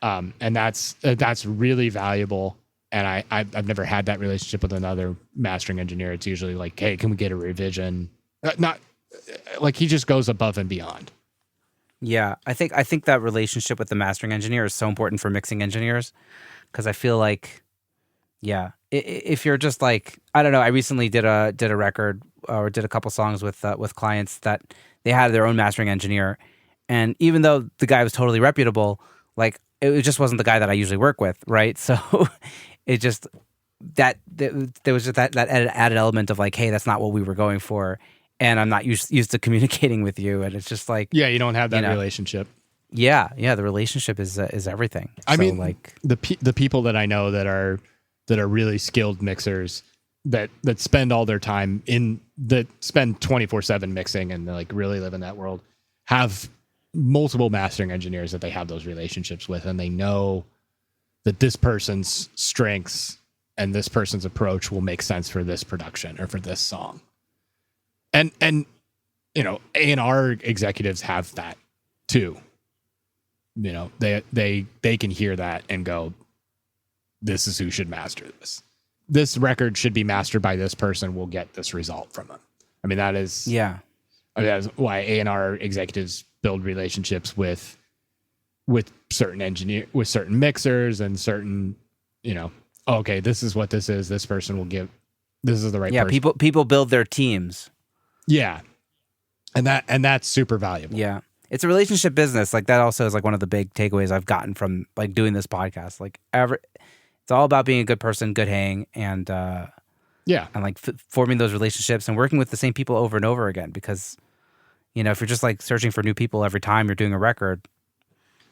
And that's really valuable. And I've never had that relationship with another mastering engineer. It's usually like, hey, can we get a revision? Not like he just goes above and beyond. Yeah, I think that relationship with the mastering engineer is so important for mixing engineers, because I feel like, Yeah. If you're just like, I don't know, I recently did a record or did a couple songs with clients that they had their own mastering engineer, and even though the guy was totally reputable, like it just wasn't the guy that I usually work with, right? So it just there was just that added element of like, hey, that's not what we were going for, and I'm not used to communicating with you, and it's just like, Yeah, you don't have that relationship. Yeah, the relationship is everything. I mean, like the people that I know that are really skilled mixers that spend all their time that spend 24/7 mixing and like really live in that world have multiple mastering engineers that they have those relationships with, and they know that this person's strengths and this person's approach will make sense for this production or for this song. And A&R executives have that too. They can hear that and go, this is who should master this. This record should be mastered by this person. We'll get this result from them. I mean, that's why A&R executives build relationships with certain with certain mixers and certain, okay, this is what this is. This person will give. This is the right person. Yeah, people build their teams. Yeah, and that's super valuable. Yeah, it's a relationship business. Like that also is like one of the big takeaways I've gotten from like doing this podcast. Like it's all about being a good person, good hang, and and like forming those relationships and working with the same people over and over again. Because if you're just like searching for new people every time you're doing a record.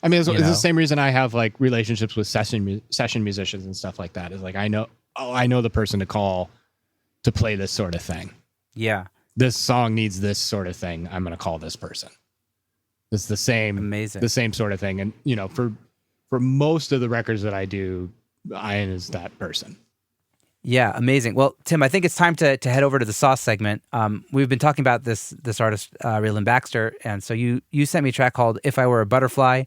I mean, it's the same reason I have like relationships with session musicians and stuff like that. Is like I know the person to call to play this sort of thing. Yeah, this song needs this sort of thing. I'm going to call this person. It's the same sort of thing. And for most of the records that I do, Ian is that person. Yeah, amazing. Well, Tim, I think it's time to head over to the sauce segment. We've been talking about this artist, Rayland Baxter, and so you sent me a track called "If I Were a Butterfly,"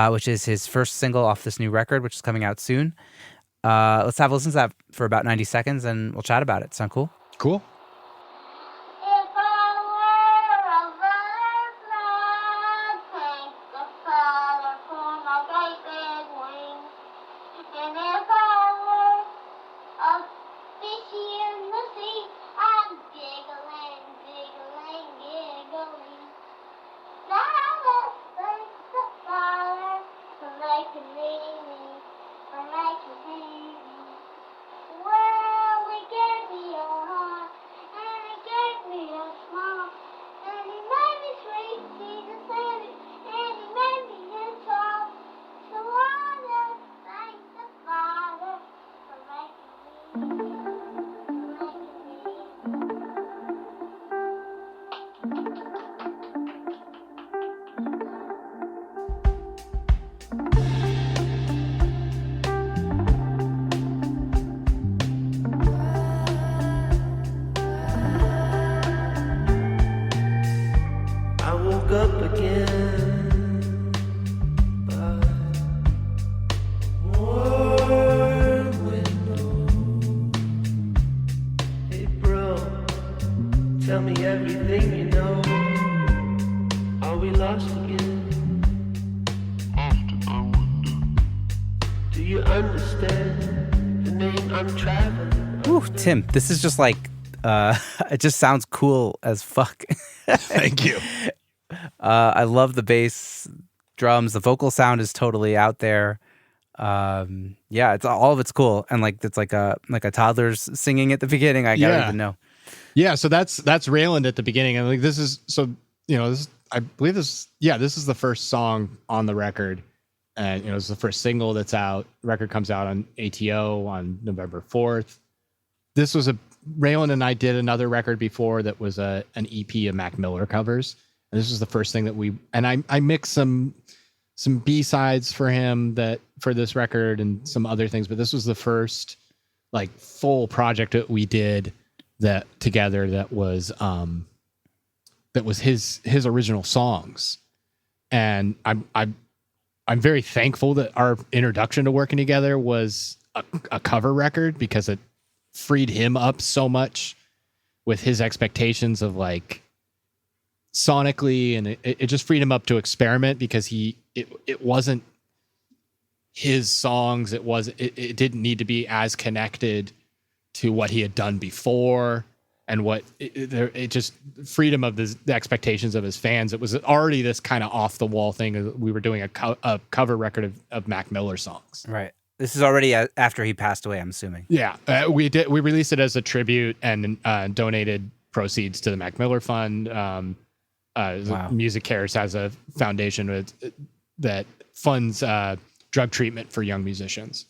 which is his first single off this new record, which is coming out soon. Let's have a listen to that for about 90 seconds, and we'll chat about it. Sound cool? Cool. Tim, this is just like, it just sounds cool as fuck. Thank you. I love the bass, drums, the vocal sound is totally out there. It's all of it's cool, and like it's like a toddler's singing at the beginning. I don't even know. Yeah, so that's Rayland at the beginning, and like this is I believe this is the first song on the record, and it's the first single that's out. The record comes out on ATO on November 4th. This was Rayland and I did another record before that was an EP of Mac Miller covers. And this was the first thing that I mixed some B-sides for him for this record and some other things, but this was the first like full project that we did that together that was his original songs. And I'm very thankful that our introduction to working together was a cover record, because it freed him up so much with his expectations of like sonically, and it just freed him up to experiment, because it wasn't his songs. It didn't need to be as connected to what he had done before, and it just freedom of the expectations of his fans. It was already this kind of off the wall thing. We were doing a cover record of Mac Miller songs. Right. This is already after he passed away, I'm assuming. Yeah, we released it as a tribute and donated proceeds to the Mac Miller Fund. Wow. Music Cares has a foundation that funds drug treatment for young musicians.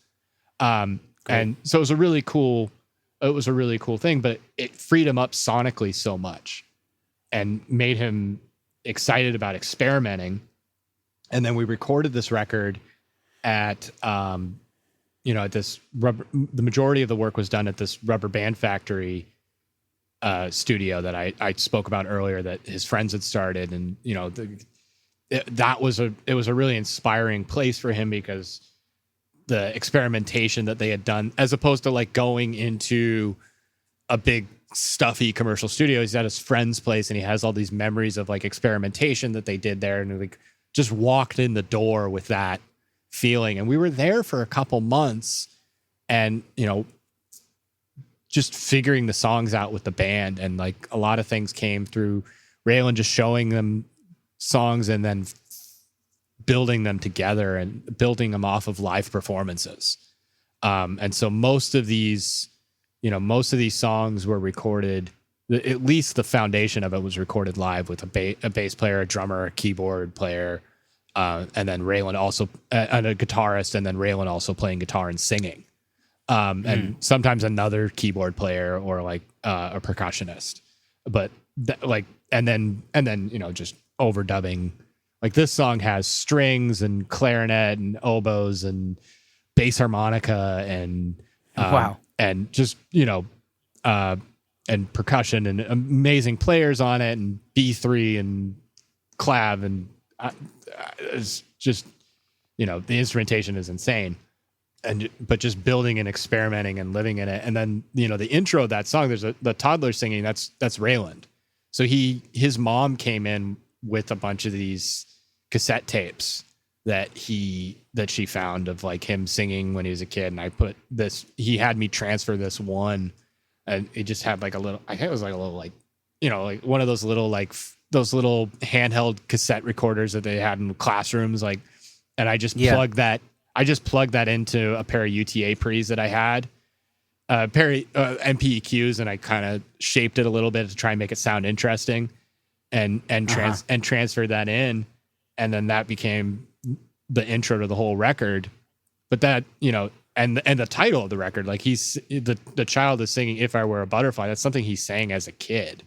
And so it was a really cool thing, but it freed him up sonically so much and made him excited about experimenting. And then we recorded this record at, at this the majority of the work was done at this Rubber Band Factory studio that I spoke about earlier that his friends had started. And, it was a really inspiring place for him because the experimentation that they had done, as opposed to like going into a big stuffy commercial studio, he's at his friend's place and he has all these memories of like experimentation that they did there, and like just walked in the door with that feeling. And we were there for a couple months and, just figuring the songs out with the band, and like a lot of things came through Rayland just showing them songs and then building them together and building them off of live performances. And so most of these songs were recorded, at least the foundation of it was recorded live with a bass player, a drummer, a keyboard player, and then Rayland also, and a guitarist, and then Rayland also playing guitar and singing. And sometimes another keyboard player or like a percussionist, but and then just overdubbing. Like this song has strings and clarinet and oboes and bass harmonica and wow, and just and percussion and amazing players on it, and B3 and clav, and it's just the instrumentation is insane. But just building and experimenting and living in it. And then, the intro of that song, there's the toddler singing, that's Rayland. So his mom came in with a bunch of these cassette tapes that she found of like him singing when he was a kid. And he had me transfer this one, and it just had like a little, I think it was like a little like, like one of those little, like those little handheld cassette recorders that they had in classrooms. Like, and I just plugged that into a pair of UTA pre's that I had, a pair of MPEQs, and I kind of shaped it a little bit to try and make it sound interesting, and transferred that in, and then that became the intro to the whole record. But that, and the title of the record, like the child is singing "If I Were a Butterfly." That's something he sang as a kid.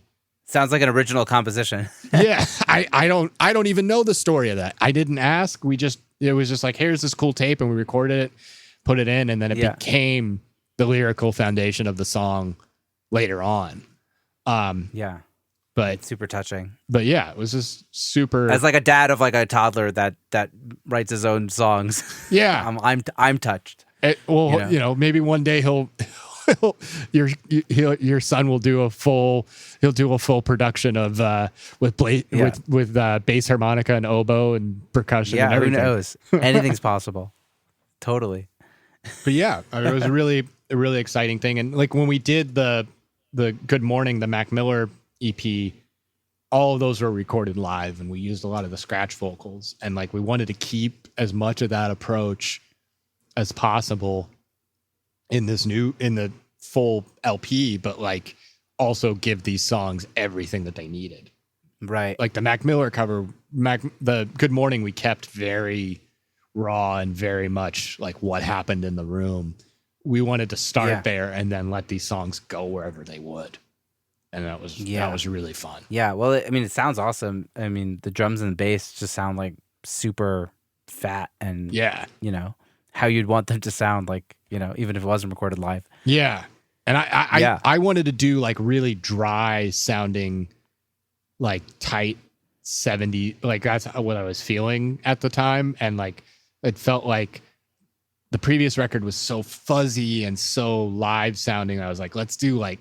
Sounds like an original composition. Yeah, I don't even know the story of that. I didn't ask. It was just like, here's this cool tape, and we recorded it, put it in, and then it became the lyrical foundation of the song later on. But super touching. But yeah, it was just super. As like a dad of like a toddler that writes his own songs. Yeah, I'm touched. Maybe one day your son will do a full production of with bass harmonica and oboe and percussion. Yeah, and everything. Who knows? Anything's possible. Totally. But yeah, it was a really exciting thing. And like when we did the Good Morning, the Mac Miller EP, all of those were recorded live, and we used a lot of the scratch vocals, and like we wanted to keep as much of that approach as possible in the full LP, but like also give these songs everything that they needed. Right. Like the Mac Miller cover, the Good Morning, we kept very raw and very much like what happened in the room. We wanted to start there and then let these songs go wherever they would. And that was really fun. Yeah. Well, it sounds awesome. I mean, the drums and the bass just sound like super fat and, how you'd want them to sound, like, even if it wasn't recorded live. Yeah. And I wanted to do like really dry sounding, like tight 70, like that's what I was feeling at the time. And like, it felt like the previous record was so fuzzy and so live sounding. I was like, let's do like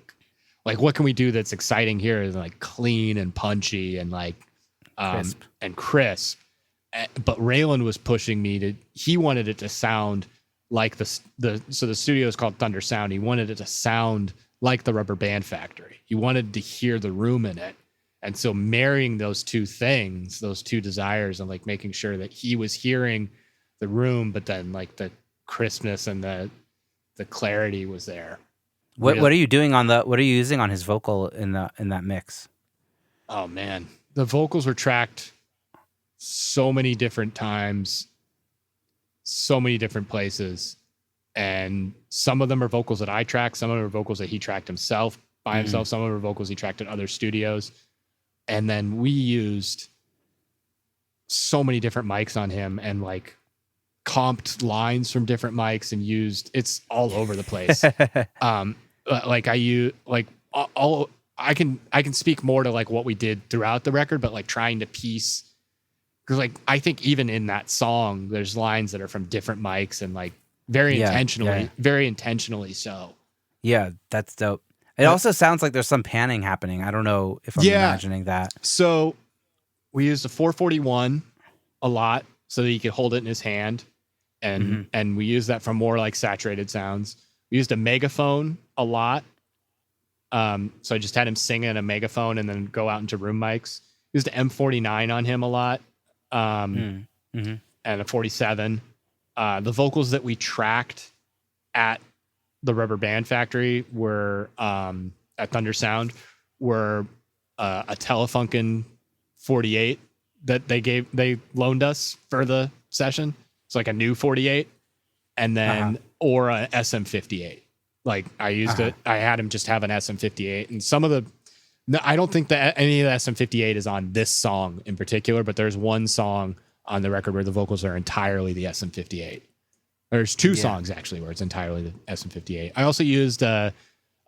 what can we do that's exciting here, and like clean and punchy and like crisp. But Rayland was pushing me he wanted it to sound like the studio is called Thunder Sound. He wanted it to sound like the Rubber Band Factory. He wanted to hear the room in it. And so marrying those two things, those two desires, and like making sure that he was hearing the room, but then like the crispness and the clarity was there. What are you doing what are you using on his vocal in that mix? Oh man, the vocals were tracked so many different times, so many different places, and some of them are vocals that I tracked, some of them are vocals that he tracked himself by himself, some of them are vocals he tracked at other studios. And then we used so many different mics on him and like comped lines from different mics and it's all over the place. Like I use like all I can speak more to like what we did throughout the record, but like trying to piece, because like I think even in that song there's lines that are from different mics and like very intentionally so. Yeah, that's dope. It also sounds like there's some panning happening. I don't know if I'm imagining that. So we used a 441 a lot so that he could hold it in his hand. And we used that for more like saturated sounds. We used a megaphone a lot. So I just had him sing in a megaphone and then go out into room mics. Used an M49 on him a lot. And a 47. The vocals that we tracked at the Rubber Band Factory were at Thunder Sound were a Telefunken 48 that they loaned us for the session. It's like a new 48, and then or a SM58. Like I used it. I had him just have an SM58, and some of the. I don't think that any of the SM58 is on this song in particular, but there's one song on the record where the vocals are entirely the SM58. There's two songs actually where it's entirely the SM58. I also used a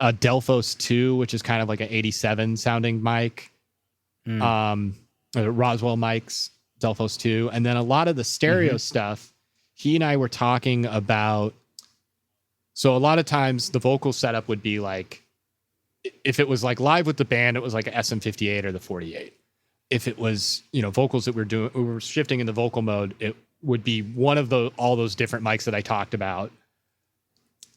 Delphos 2, which is kind of like an 87 sounding mic. Roswell mics, Delphos 2. And then a lot of the stereo stuff, he and I were talking about. So a lot of times the vocal setup would be like, if it was like live with the band, it was like a SM58 or the 48. If it was, vocals that we were shifting in the vocal mode, it would be one of all those different mics that I talked about.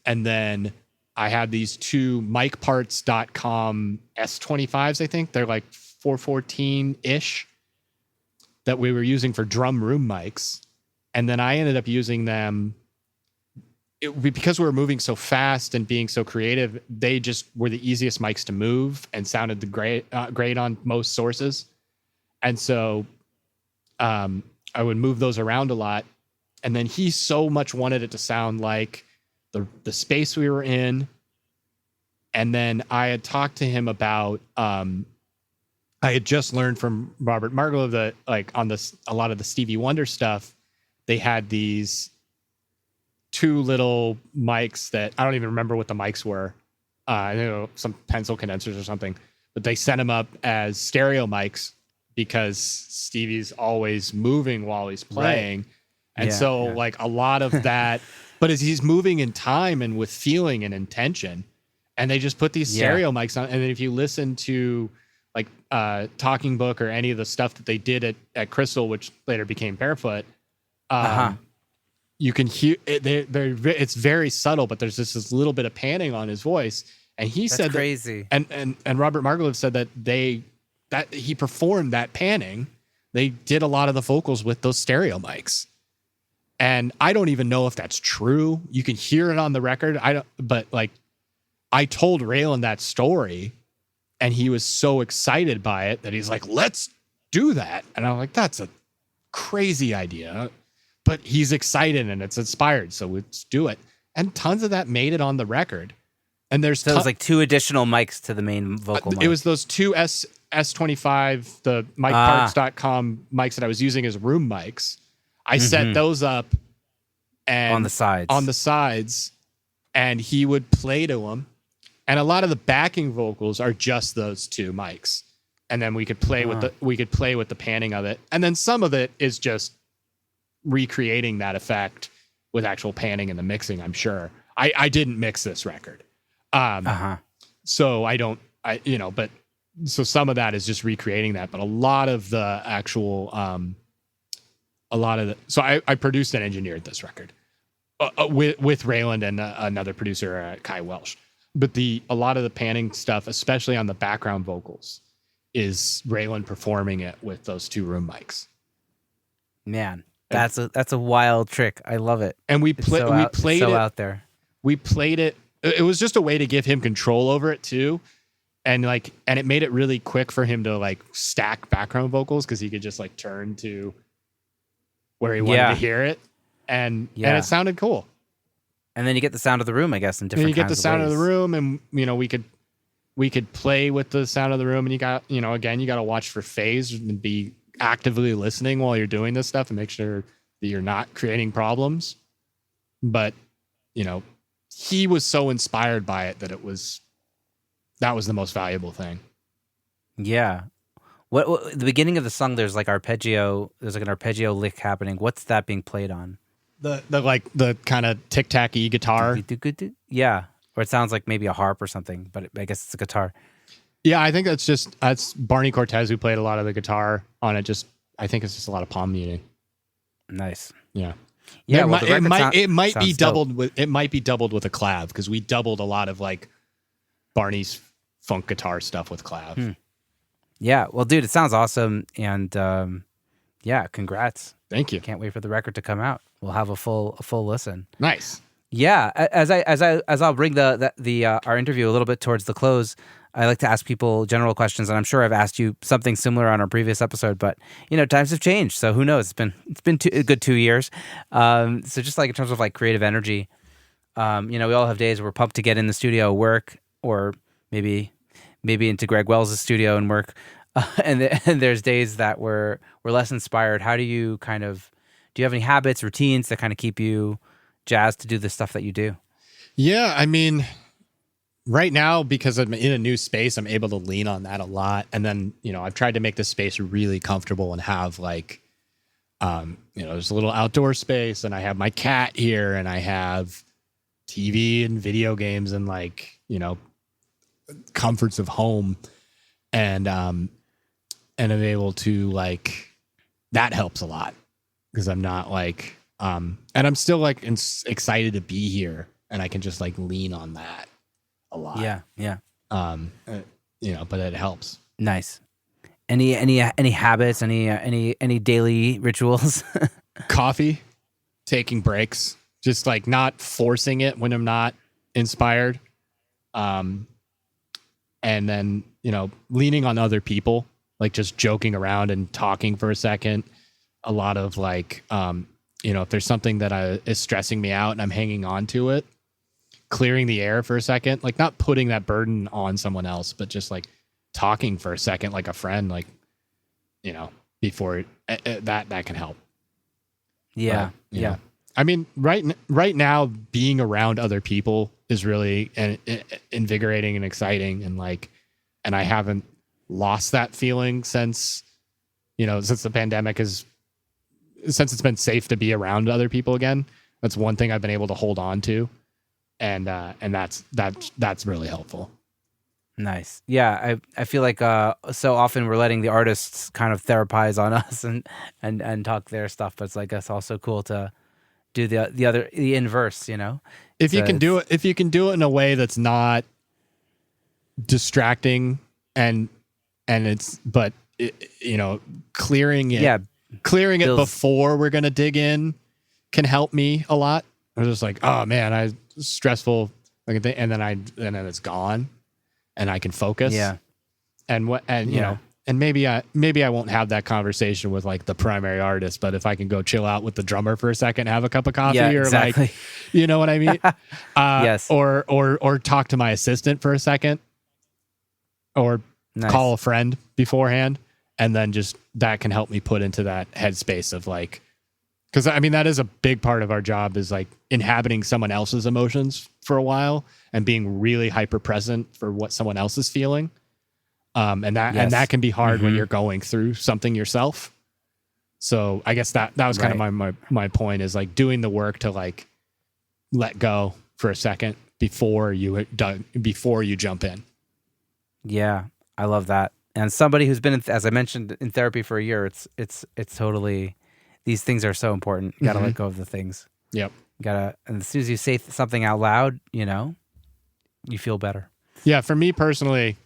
And then I had these two micparts.com S25s, I think. They're like 414-ish that we were using for drum room mics. And then I ended up using them because we were moving so fast and being so creative. They just were the easiest mics to move and sounded great on most sources. And so I would move those around a lot. And then he so much wanted it to sound like the space we were in. And then I had talked to him about, I had just learned from Robert Margolov that like on a lot of the Stevie Wonder stuff, they had these two little mics that I don't even remember what the mics were. I know some pencil condensers or something, but they set them up as stereo mics because Stevie's always moving while he's playing. Right. And like a lot of that, but as he's moving in time and with feeling and intention, and they just put these stereo mics on. And then if you listen to like Talking Book or any of the stuff that they did at Crystal, which later became Barefoot, you can hear it. It's very subtle, but there's just this little bit of panning on his voice. And he said crazy. And Robert Margolov said that that he performed that panning. They did a lot of the vocals with those stereo mics. And I don't even know if that's true. You can hear it on the record. But like I told Rayland that story and he was so excited by it that he's like, let's do that. And I'm like, that's a crazy idea, but he's excited and it's inspired. So let's do it. And tons of that made it on the record. And there's it was like two additional mics to the main vocal mic. It was those two S25, the micparts.com mics that I was using as room mics. I set those up and on the sides, and he would play to them. And a lot of the backing vocals are just those two mics. And then we could play with the panning of it. And then some of it is just recreating that effect with actual panning and the mixing, I'm sure. I didn't mix this record. So so some of that is just recreating that, but a lot of the actual a lot of the, so I produced and engineered this record with Rayland and another producer, Kai Welsh. But a lot of the panning stuff, especially on the background vocals, is Rayland performing it with those 2 room mics. Man, that's a wild trick. I love it. And we played it out there. We played it. It was just a way to give him control over it too. And it made it really quick for him to like stack background vocals because he could just like turn to where he wanted to hear it. And it sounded cool. And then you get the sound of the room, I guess, in different and you get kinds the sound of the room, and we could play with the sound of the room, and you got again, you got to watch for phase and be actively listening while you're doing this stuff and make sure that you're not creating problems. But he was so inspired by it that that was the most valuable thing. Yeah. What the beginning of the song? There's like arpeggio. There's like an arpeggio lick happening. What's that being played on? The kind of tic-tac-y guitar. Yeah. Or it sounds like maybe a harp or something, but I guess it's a guitar. Yeah, I think that's Barney Cortez who played a lot of the guitar on it. I think it's just a lot of palm muting. Nice. Yeah. Yeah. It might be doubled with a clav because we doubled a lot of like Barney's funk guitar stuff with clav. Yeah. Well, dude, it sounds awesome, and congrats. Thank you. Can't wait for the record to come out. We'll have a full listen. Nice. Yeah. As I'll bring our interview a little bit towards the close, I like to ask people general questions, and I'm sure I've asked you something similar on our previous episode. But times have changed, so who knows? It's been a good 2 years. So just like in terms of like creative energy, we all have days where we're pumped to get in the studio, work, or maybe into Greg Wells' studio and work. And there's days that we're less inspired. How do you do you have any habits, routines that kind of keep you jazzed to do the stuff that you do? Yeah, I mean, right now, because I'm in a new space, I'm able to lean on that a lot. And then, I've tried to make this space really comfortable and have like, there's a little outdoor space, and I have my cat here, and I have TV and video games and like, comforts of home. And I'm able to like, that helps a lot because I'm not like, and I'm still like excited to be here, and I can just like lean on that a lot. Yeah. But it helps. Nice. Any habits, any daily rituals? Coffee, taking breaks, just like not forcing it when I'm not inspired. And then, leaning on other people, like just joking around and talking for a second. A lot of like, if there's something that is stressing me out and I'm hanging on to it, clearing the air for a second, like not putting that burden on someone else, but just like talking for a second, like a friend, like, before that can help. Yeah. But, yeah. I mean, right now being around other people is really invigorating and exciting. And like, and I haven't lost that feeling since the pandemic since it's been safe to be around other people again. That's one thing I've been able to hold on to. And that's really helpful. Nice. Yeah. I feel like so often we're letting the artists kind of therapize on us and talk their stuff, but it's like it's also cool to do the inverse, If you can do it in a way that's not distracting clearing it before we're going to dig in can help me a lot. I was just like, oh man, stressful, and then it's gone, and I can focus. Yeah. And maybe I won't have that conversation with like the primary artist, but if I can go chill out with the drummer for a second, have a cup of coffee, or exactly. like, you know what I mean? Yes. Or talk to my assistant for a second, or call a friend beforehand, and then just that can help me put into that headspace of like, because I mean that is a big part of our job, is like inhabiting someone else's emotions for a while and being really hyper present for what someone else is feeling. And that can be hard when you're going through something yourself. So I guess that was kind of my point, is like doing the work to like let go for a second before you jump in. Yeah, I love that. And somebody who's been, as I mentioned, in therapy for a year, it's totally, these things are so important. You got to Mhm. let go of the things. Yep. You gotta, and as soon as you say something out loud, you know, you feel better. Yeah, for me personally,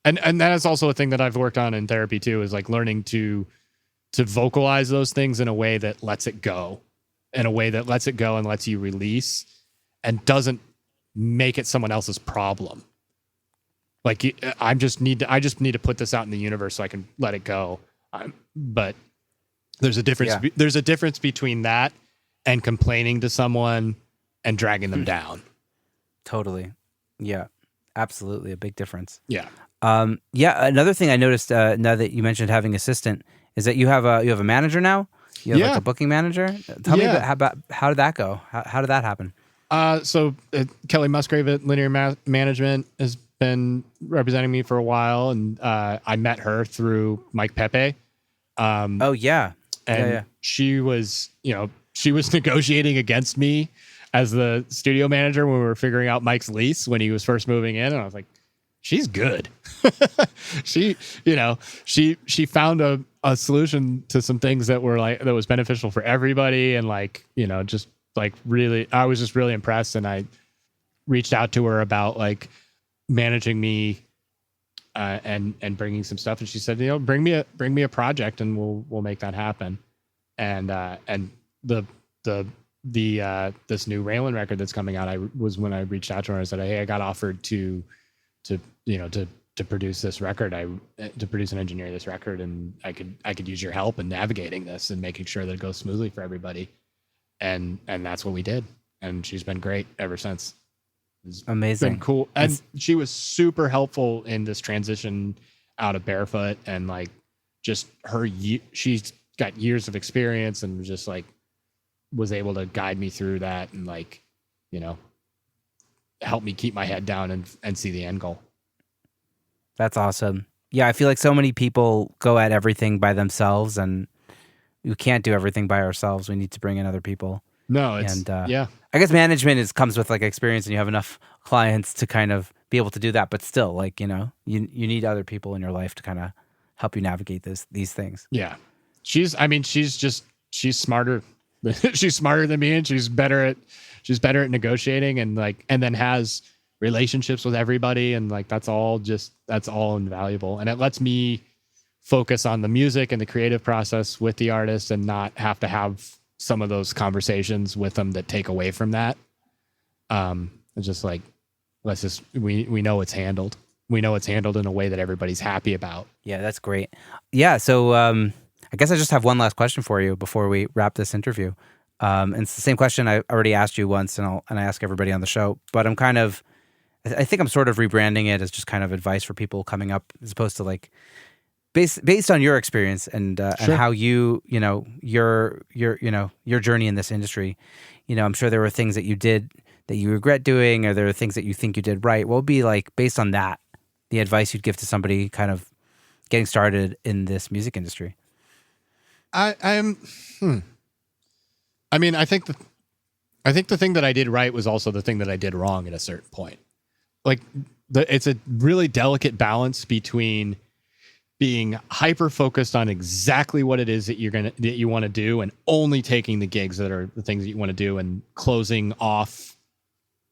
and that is also a thing that I've worked on in therapy too, is like learning to vocalize those things in a way that lets it go, and lets you release and doesn't make it someone else's problem. Like I just need to put this out in the universe so I can let it go. But there's a difference. Yeah. There's a difference between that and complaining to someone and dragging them down. Totally. Yeah, absolutely. A big difference. Yeah. Yeah. Another thing I noticed now that you mentioned having assistant is that you have a manager now. You have like a booking manager. Tell me about how did that go? How did that happen? So Kelly Musgrave at Linear Management has been representing me for a while, and I met her through Mike Pepe. Oh yeah, and she was negotiating against me as the studio manager when we were figuring out Mike's lease when he was first moving in, and I was like, she's good. she found a solution to some things that was beneficial for everybody, and just like really, I was just really impressed, and I reached out to her about like managing me and bringing some stuff, and she said, bring me a project and we'll make that happen. And the this new Rayland record that's coming out, when I reached out to her, I said, hey, I got offered to produce this record, to produce and engineer this record, and I could use your help in navigating this and making sure that it goes smoothly for everybody. And that's what we did. And she's been great ever since. It's amazing. been cool. And she was super helpful in this transition out of Barefoot, and like just she's got years of experience and just like was able to guide me through that and like, help me keep my head down and see the end goal. That's awesome. Yeah, I feel like so many people go at everything by themselves, and we can't do everything by ourselves. We need to bring in other people. No, it's yeah. I guess management comes with like experience, and you have enough clients to kind of be able to do that. But still, like you need other people in your life to kind of help you navigate these things. Yeah, she's smarter. She's smarter than me, and she's better at negotiating, and then has relationships with everybody, and like that's all invaluable, and it lets me focus on the music and the creative process with the artist and not have to have some of those conversations with them that take away from that. It's just like, we know it's handled. We know it's handled in a way that everybody's happy about. Yeah, that's great. Yeah. So, I guess I just have one last question for you before we wrap this interview. And it's the same question I already asked you once, and I ask everybody on the show, but I think I'm sort of rebranding it as just kind of advice for people coming up, as opposed to like, based on your experience and how your journey in this industry, I'm sure there were things that you did that you regret doing, or there are things that you think you did right. What would be like, based on that, the advice you'd give to somebody kind of getting started in this music industry? I think the thing that I did right was also the thing that I did wrong at a certain point. Like it's a really delicate balance between being hyper focused on exactly what it is that you want to do, and only taking the gigs that are the things that you want to do, and closing off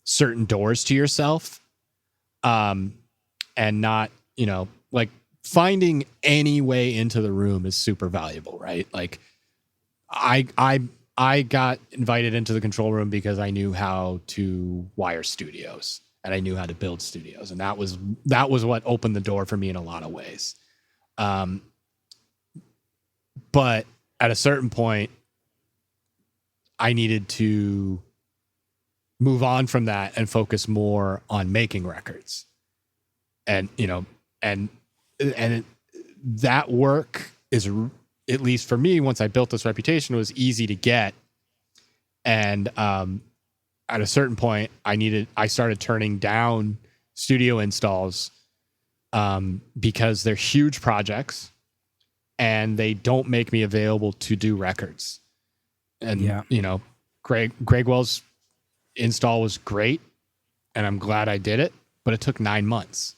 certain doors to yourself. And not, like finding any way into the room is super valuable, right? Like I got invited into the control room because I knew how to wire studios, and I knew how to build studios. And that was what opened the door for me in a lot of ways. But at a certain point, I needed to move on from that and focus more on making records. And, that work is, at least for me, once I built this reputation, it was easy to get. And, at a certain point I started turning down studio installs, because they're huge projects and they don't make me available to do records. And, Greg Wells' install was great, and I'm glad I did it, but it took 9 months.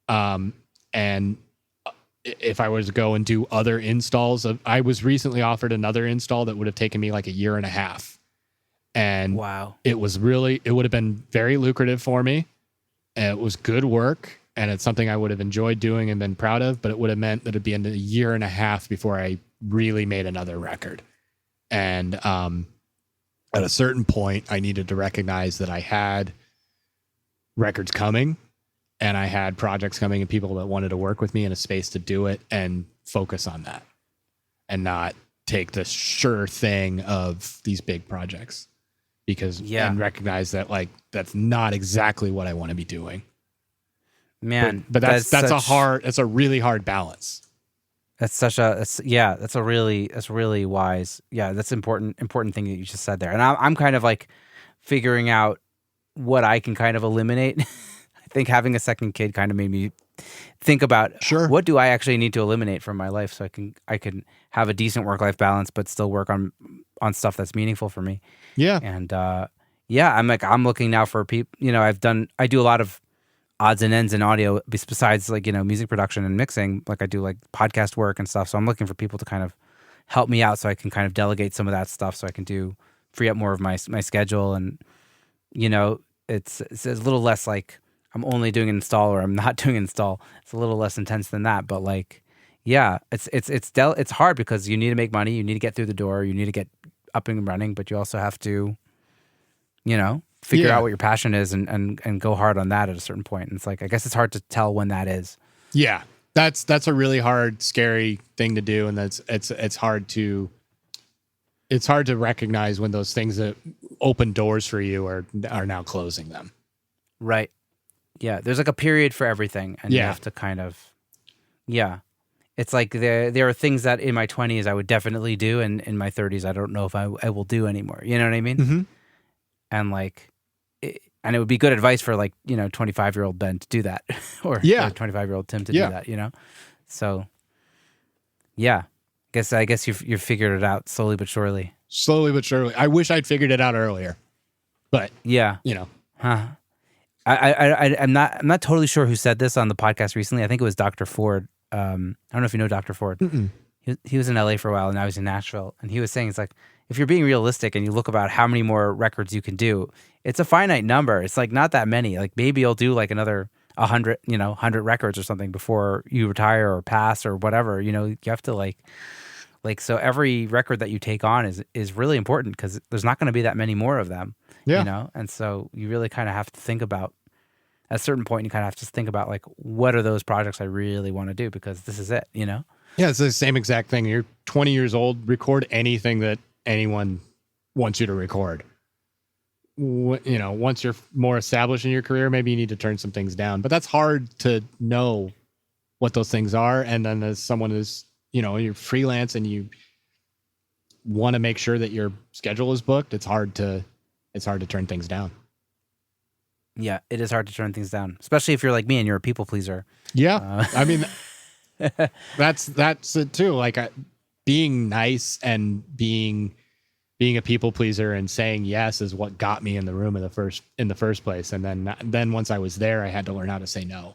And if I was to go and do other installs, I was recently offered another install that would have taken me like a year and a half. And wow, it would have been very lucrative for me. And it was good work. And it's something I would have enjoyed doing and been proud of, but it would have meant that it'd be a year and a half before I really made another record. And at a certain point, I needed to recognize that I had records coming and I had projects coming and people that wanted to work with me in a space to do it, and focus on that and not take the sure thing of these big projects, because and recognize that like that's not exactly what I want to be doing. Man, but that's a really hard balance. That's a really wise. Yeah, that's important thing that you just said there. And I'm kind of like figuring out what I can kind of eliminate. I think having a second kid kind of made me think about what do I actually need to eliminate from my life so I can have a decent work-life balance but still work on stuff that's meaningful for me. Yeah. And I'm looking now for people, I do a lot of odds and ends in audio besides like, music production and mixing. Like I do like podcast work and stuff. So I'm looking for people to kind of help me out so I can kind of delegate some of that stuff so I can free up more of my schedule. And, it's a little less like I'm only doing install or I'm not doing install. It's a little less intense than that. But like, yeah, it's hard because you need to make money. You need to get through the door. You need to get up and running, but you also have to, figure out what your passion is and go hard on that at a certain point. And it's like, I guess it's hard to tell when that is. Yeah. That's a really hard, scary thing to do. And it's hard to recognize when those things that open doors for you are now closing them. Right. Yeah. There's like a period for everything. And you have to kind of, it's like there are things that in my 20s I would definitely do. And in my 30s, I don't know if I will do anymore. You know what I mean? Mm-hmm. And like, and it would be good advice for like, 25-year-old Ben to do that or 25-year-old Tim to do that, So yeah, I guess you've figured it out slowly but surely. Slowly but surely. I wish I'd figured it out earlier, but I'm not totally sure who said this on the podcast recently. I think it was Dr. Ford. I don't know if you know Dr. Ford. He was in LA for a while and now he's in Nashville. And he was saying, it's like, if you're being realistic and you look about how many more records you can do, it's a finite number. It's like not that many. Like maybe you'll do like another 100 records or something before you retire or pass or whatever. You have to like so every record that you take on is really important because there's not going to be that many more of them. Yeah. And so you really kind of have to think about at a certain point. You kind of have to think about like what are those projects I really want to do because this is it. Yeah, it's the same exact thing. You're 20 years old. Record anything that anyone wants you to record. Once you're more established in your career, maybe you need to turn some things down. But that's hard to know what those things are. And then as someone is, you're freelance and you want to make sure that your schedule is booked, it's hard to turn things down. Yeah, it is hard to turn things down, especially if you're like me and you're a people pleaser. Yeah, I mean, that's it too. Like being nice and being a people pleaser and saying yes is what got me in the room in the first place. And then once I was there, I had to learn how to say no.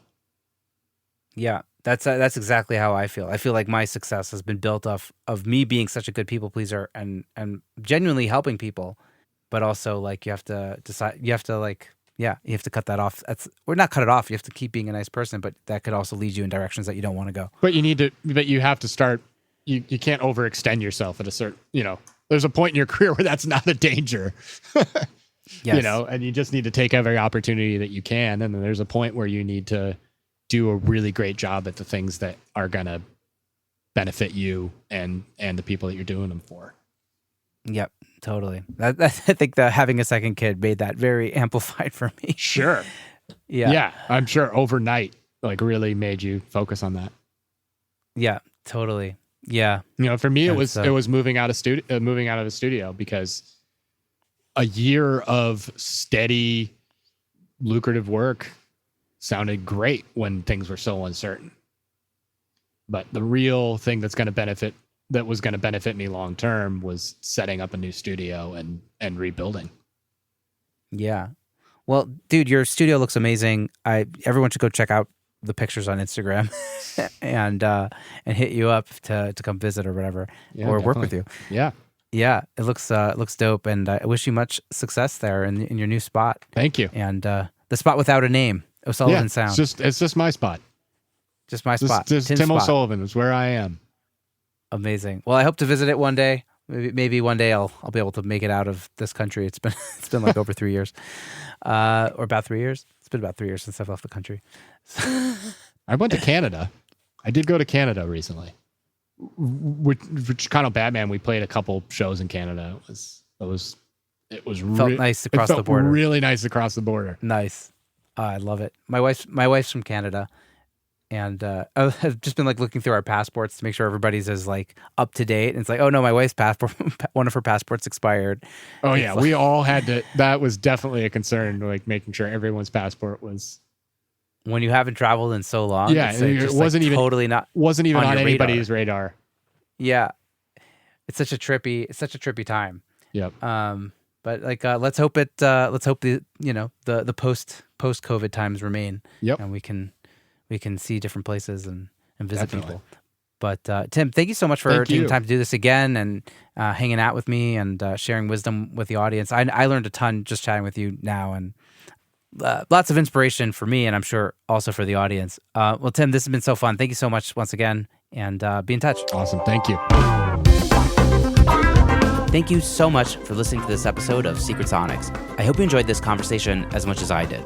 Yeah, that's exactly how I feel. I feel like my success has been built off of me being such a good people pleaser and genuinely helping people, but also like you have to decide. You have to like. Yeah, you have to cut that off. Not cut it off. You have to keep being a nice person, but that could also lead you in directions that you don't want to go. But you have to start. You can't overextend yourself at a certain. There's a point in your career where that's not a danger. Yes. And you just need to take every opportunity that you can. And then there's a point where you need to do a really great job at the things that are gonna benefit you and the people that you're doing them for. Yep. Totally. I think that having a second kid made that very amplified for me. Sure. Yeah. Yeah. I'm sure overnight, like really made you focus on that. Yeah, totally. Yeah. For me, it was moving out of the studio because a year of steady, lucrative work sounded great when things were so uncertain. But the real thing that was going to benefit me long term was setting up a new studio and rebuilding. Yeah. Well, dude, your studio looks amazing. Everyone should go check out the pictures on Instagram and hit you up to come visit or whatever, or work with you. Yeah. Yeah, it looks dope, and I wish you much success there in your new spot. Thank you. And the spot without a name, O'Sullivan Sound. It's just my spot. Just my spot. Just Tim O'Sullivan is where I am. Amazing. Well, I hope to visit it one day. Maybe one day I'll be able to make it out of this country. It's been like over 3 years, or about 3 years. It's been about 3 years since I've left the country. I went to Canada. I did go to Canada recently. With Chicano Batman, we played a couple shows in Canada. It felt nice across the border. Really nice across the border. Nice. I love it. My wife's from Canada. And I've just been like looking through our passports to make sure everybody's as like up to date. And it's like, oh no, my wife's passport, one of her passports expired. Oh yeah, we all had to. That was definitely a concern, like making sure everyone's passport was. When you haven't traveled in so long, yeah, it wasn't even on anybody's radar. Yeah, it's such a trippy time. Yep. But like, let's hope the post COVID times remain. Yep. And we can see different places and visit people. But Tim, thank you so much for taking time to do this again and hanging out with me and sharing wisdom with the audience. I learned a ton just chatting with you now, and lots of inspiration for me, and I'm sure also for the audience. Well, Tim, this has been so fun. Thank you so much once again, and be in touch. Awesome. Thank you. Thank you so much for listening to this episode of Secret Sonics. I hope you enjoyed this conversation as much as I did.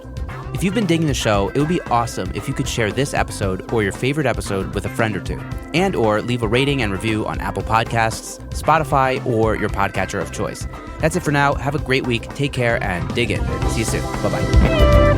If you've been digging the show, it would be awesome if you could share this episode or your favorite episode with a friend or two, and or leave a rating and review on Apple Podcasts, Spotify, or your podcatcher of choice. That's it for now. Have a great week. Take care and dig in. See you soon. Bye-bye.